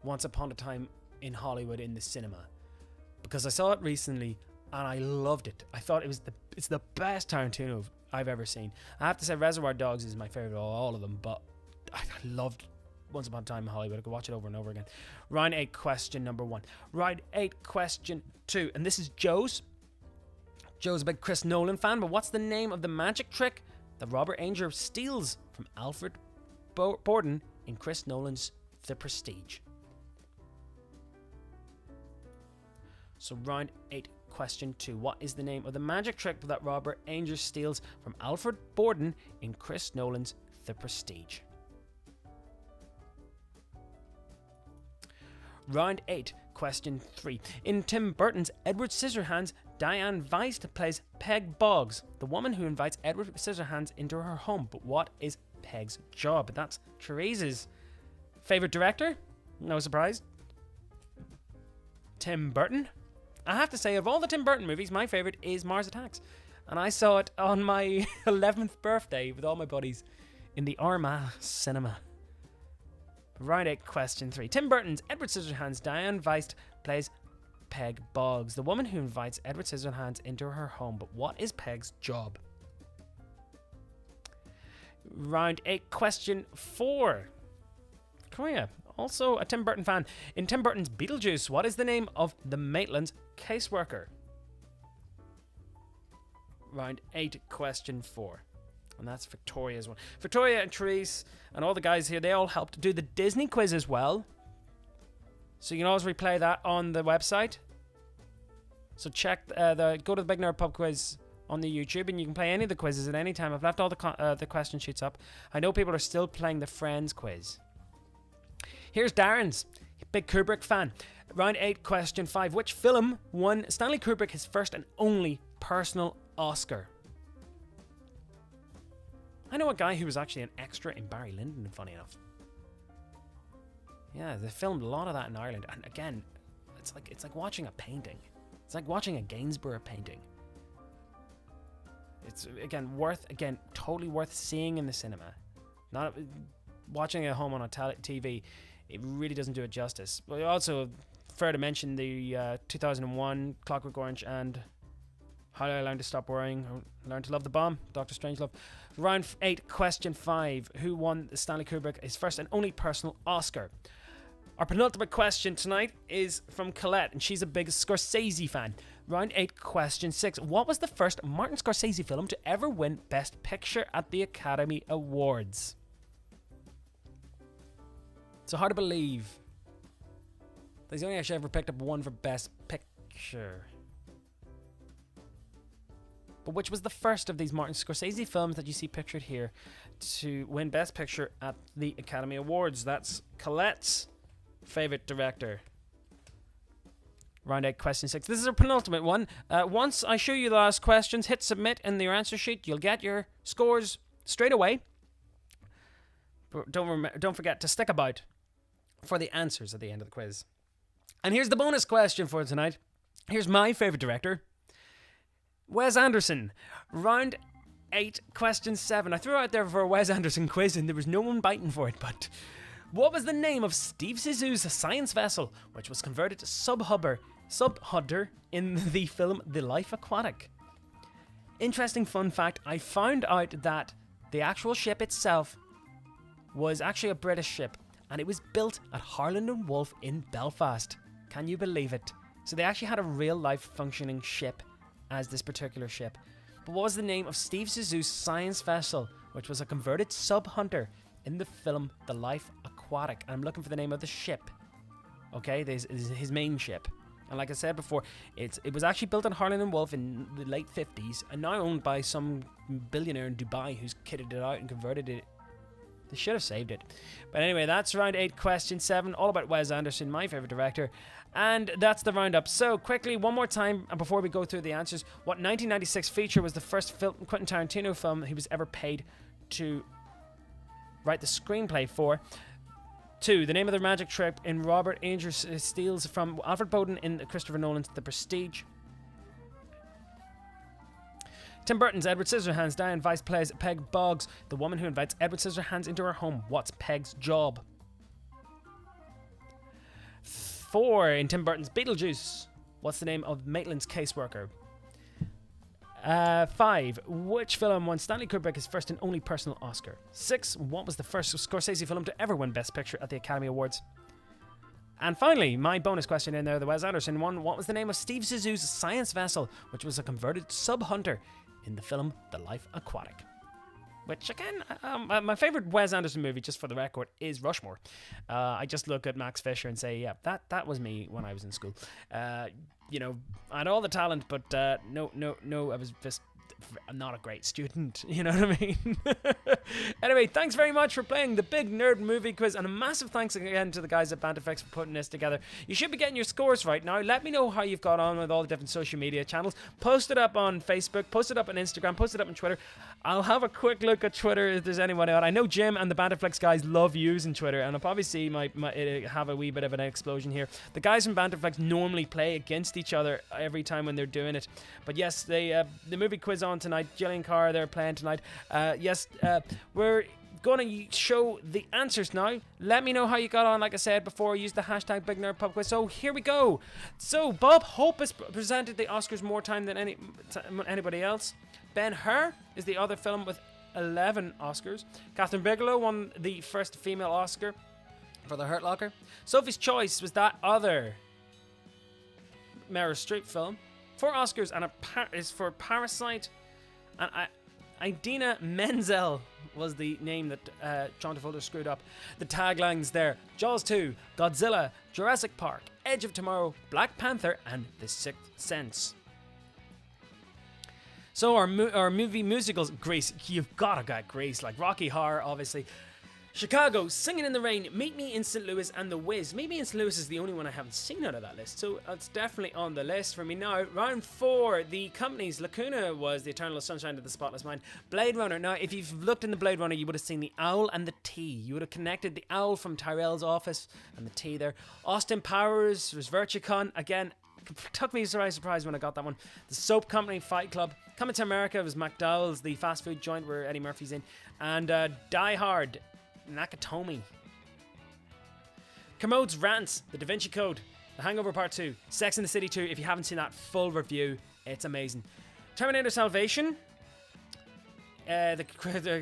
Once Upon a Time in Hollywood in the cinema, because I saw it recently and I loved it. I thought it's the best Tarantino I've ever seen. I have to say Reservoir Dogs is my favorite of all of them, but I loved Once Upon a Time in Hollywood. I could watch it over and over again. Round 8, question number 1. Round 8, question 2, and this is Joe's. Joe's a big Chris Nolan fan, but what's the name of the magic trick that Robert Anger steals from Alfred Borden in Chris Nolan's The Prestige? So round 8, question 2. What is the name of the magic trick that Robert Anger steals from Alfred Borden in Chris Nolan's The Prestige? Round 8, question 3. In Tim Burton's Edward Scissorhands, Diane Weist plays Peg Boggs, the woman who invites Edward Scissorhands into her home. But what is Peg's job? That's Therese's favorite director? No surprise. Tim Burton. I have to say, of all the Tim Burton movies, my favorite is Mars Attacks. And I saw it on my 11th birthday with all my buddies in the Armagh cinema. Round 8, question 3. Tim Burton's Edward Scissorhands, Diane Weist plays Peg Boggs, the woman who invites Edward Scissorhands into her home. But what is Peg's job? Round 8, question 4. Korea, also a Tim Burton fan. In Tim Burton's Beetlejuice, what is the name of the Maitland's caseworker? Round 8, question 4. And that's Victoria's one. Victoria and Therese and all the guys here, they all helped do the Disney quiz as well. So you can always replay that on the website. So check go to the Big Nerd Pub Quiz on the YouTube, and you can play any of the quizzes at any time. I've left all the question sheets up. I know people are still playing the Friends quiz. Here's Darren's big Kubrick fan. Round 8, question 5. Which film won Stanley Kubrick his first and only personal Oscar? I know a guy who was actually an extra in Barry Lyndon, funny enough. Yeah, they filmed a lot of that in Ireland, and again, it's like watching a painting. It's like watching a Gainsborough painting. It's totally worth seeing in the cinema. Not watching it at home on a TV. It really doesn't do it justice. But also, fair to mention the 2001 Clockwork Orange and How Did I Learn to Stop Worrying, or Learn to Love the Bomb, Dr. Strangelove. Round 8, question 5. Who won Stanley Kubrick his first and only personal Oscar? Our penultimate question tonight is from Colette, and she's a big Scorsese fan. Round 8, question 6. What was the first Martin Scorsese film to ever win Best Picture at the Academy Awards? It's hard to believe. He's only actually ever picked up one for Best Picture. But which was the first of these Martin Scorsese films that you see pictured here to win Best Picture at the Academy Awards? That's Colette's favorite director. Round 8, question 6. This is our penultimate one. Once I show you the last questions, hit submit in your answer sheet. You'll get your scores straight away. But don't forget to stick about for the answers at the end of the quiz. And here's the bonus question for tonight. Here's my favorite director, Wes Anderson. Round 8, question 7. I threw out there for a Wes Anderson quiz and there was no one biting for it, but what was the name of Steve Zissou's science vessel, which was converted to Subhunter in the film The Life Aquatic? Interesting fun fact, I found out that the actual ship itself was actually a British ship, and it was built at Harland and Wolff in Belfast. Can you believe it? So they actually had a real-life functioning ship as this particular ship. But what was the name of Steve Zissou's science vessel, which was a converted sub-hunter in the film The Life Aquatic? And I'm looking for the name of the ship. Okay, this is his main ship. And like I said before, it was actually built on Harland and Wolff in the late 50s, and now owned by some billionaire in Dubai who's kitted it out and converted it. They should have saved it. But anyway, that's round 8, question 7, all about Wes Anderson, my favorite director. And that's the roundup. So quickly, one more time, and before we go through the answers, what 1996 feature was the first Quentin Tarantino film he was ever paid to write the screenplay for? 2. The name of the magic trick in Robert Anger steals from Alfred Bowden in Christopher Nolan's The Prestige. Tim Burton's Edward Scissorhands. Diane Weiss plays Peg Boggs, the woman who invites Edward Scissorhands into her home. What's Peg's job? 4. In Tim Burton's Beetlejuice, what's the name of Maitland's caseworker? 5. Which film won Stanley Kubrick his first and only personal Oscar? 6. What was the first Scorsese film to ever win Best Picture at the Academy Awards? And finally, my bonus question in there, the Wes Anderson one. What was the name of Steve Zissou's science vessel, which was a converted sub-hunter in the film The Life Aquatic? Which, again, my favorite Wes Anderson movie, just for the record, is Rushmore. I just look at Max Fisher and say, yeah, that was me when I was in school. You know, I had all the talent, but no, I was just not a great student. You know what I mean? Anyway, thanks very much for playing the Big Nerd Movie Quiz, and a massive thanks again to the guys at Banterflex for putting this together. You should be getting your scores right now. Let me know how you've got on with all the different social media channels. Post it up on Facebook, post it up on Instagram, post it up on Twitter. I'll have a quick look at Twitter if there's anyone out. I know Jim and the Banterflex guys love using Twitter, and I'll probably see it have a wee bit of an explosion here. The guys from Banterflex normally play against each other every time when they're doing it. But yes, the movie quiz on tonight. Gillian Carr, they're playing tonight. We're going to show the answers now. Let me know how you got on. Like I said before, use the hashtag BigNerdPubQuiz. So here we go. So Bob Hope has presented the Oscars more time than anybody else. Ben-Hur is the other film with 11 Oscars. Catherine Bigelow won the first female Oscar for The Hurt Locker. Sophie's Choice was that other Meryl Streep film. 4 Oscars and is for Parasite. And Idina Menzel was the name that John Travolta screwed up. The taglines there: Jaws 2, Godzilla, Jurassic Park, Edge of Tomorrow, Black Panther, and The Sixth Sense. So our movie musicals: Grease, you've gotta get Grease, like Rocky Horror, obviously. Chicago, Singing in the Rain, Meet Me in St. Louis, and The Wiz. Meet Me in St. Louis is the only one I haven't seen out of that list, so it's definitely on the list for me now. Round 4, the companies. Lacuna was The Eternal Sunshine of the Spotless Mind. Blade Runner. Now, if you've looked in the Blade Runner, you would have seen the owl and the T. You would have connected the owl from Tyrell's office and the T there. Austin Powers was Virtucon. Again, took me by surprise when I got that one. The Soap Company, Fight Club. Coming to America was McDowell's, the fast food joint where Eddie Murphy's in. And Die Hard, Nakatomi. Commode's Rants, The Da Vinci Code, The Hangover Part 2, Sex and the City 2. If you haven't seen that full review, it's amazing. Terminator Salvation, the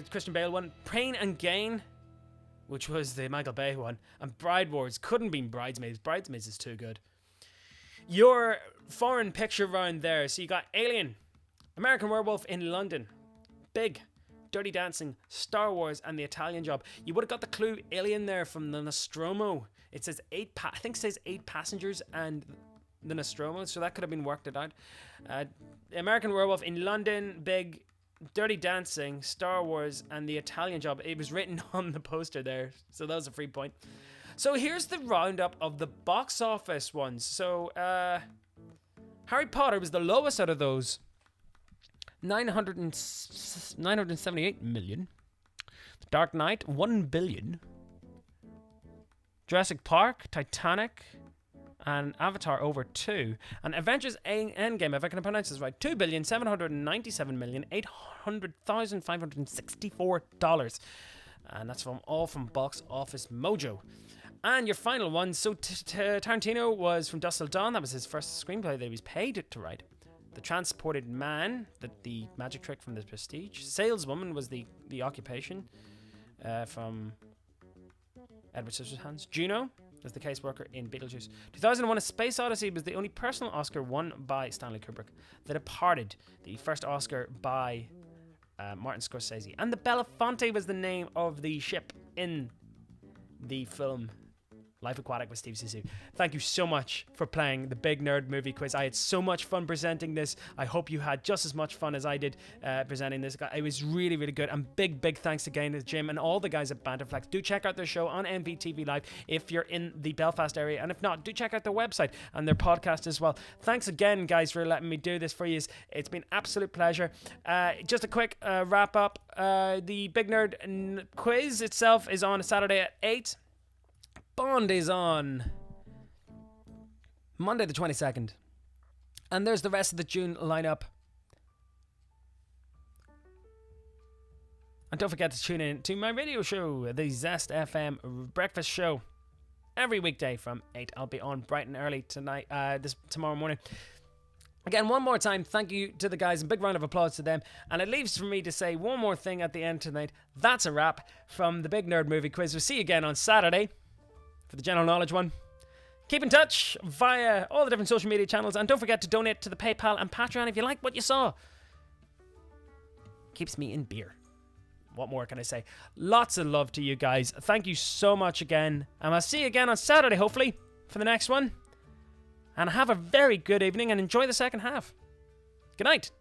Christian Bale one, Pain and Gain, which was the Michael Bay one, and Bride Wars. Couldn't be Bridesmaids. Bridesmaids is too good. Your foreign picture round there. So you got Alien, American Werewolf in London, Big, Dirty Dancing, Star Wars, and The Italian Job. You would have got the clue Alien there from the Nostromo. It says 8 passengers and the Nostromo, so that could have been worked it out. American Werewolf in London, Big, Dirty Dancing, Star Wars, and The Italian Job. It was written on the poster there, so that was a free point. So here's the roundup of the box office ones. So Harry Potter was the lowest out of those. 978 million. The Dark Knight, 1 billion. Jurassic Park, Titanic, and Avatar over 2. And Avengers Endgame, if I can pronounce this right, $2,797,800,564. And that's all from Box Office Mojo. And your final one, so Tarantino was from Dusk Till Dawn. That was his first screenplay that he was paid to write. The Transported Man, the magic trick from The Prestige. Saleswoman was the occupation from Edward Scissorhands. Juno was the caseworker in Beetlejuice. 2001: A Space Odyssey was the only personal Oscar won by Stanley Kubrick. The Departed, the first Oscar by Martin Scorsese. And the Belafonte was the name of the ship in the film Life Aquatic with Steve Zissou. Thank you so much for playing the Big Nerd Movie Quiz. I had so much fun presenting this. I hope you had just as much fun as I did presenting this. It was really, really good. And big thanks again to Jim and all the guys at Banterflex. Do check out their show on MVTV Live if you're in the Belfast area. And if not, do check out their website and their podcast as well. Thanks again, guys, for letting me do this for you. It's been an absolute pleasure. Just a quick wrap up. The Big Nerd Quiz itself is on a Saturday at 8. Bond is on Monday the 22nd. And there's the rest of the June lineup. And don't forget to tune in to my radio show, the Zest FM Breakfast Show. Every weekday from 8. I'll be on bright and early tonight, tomorrow morning. Again, one more time, thank you to the guys, and big round of applause to them. And it leaves for me to say one more thing at the end tonight. That's a wrap from the Big Nerd Movie Quiz. We'll see you again on Saturday for the general knowledge one. Keep in touch via all the different social media channels, and don't forget to donate to the PayPal and Patreon if you like what you saw. Keeps me in beer. What more can I say? Lots of love to you guys. Thank you so much again. And I'll see you again on Saturday, hopefully, for the next one. And have a very good evening and enjoy the second half. Good night.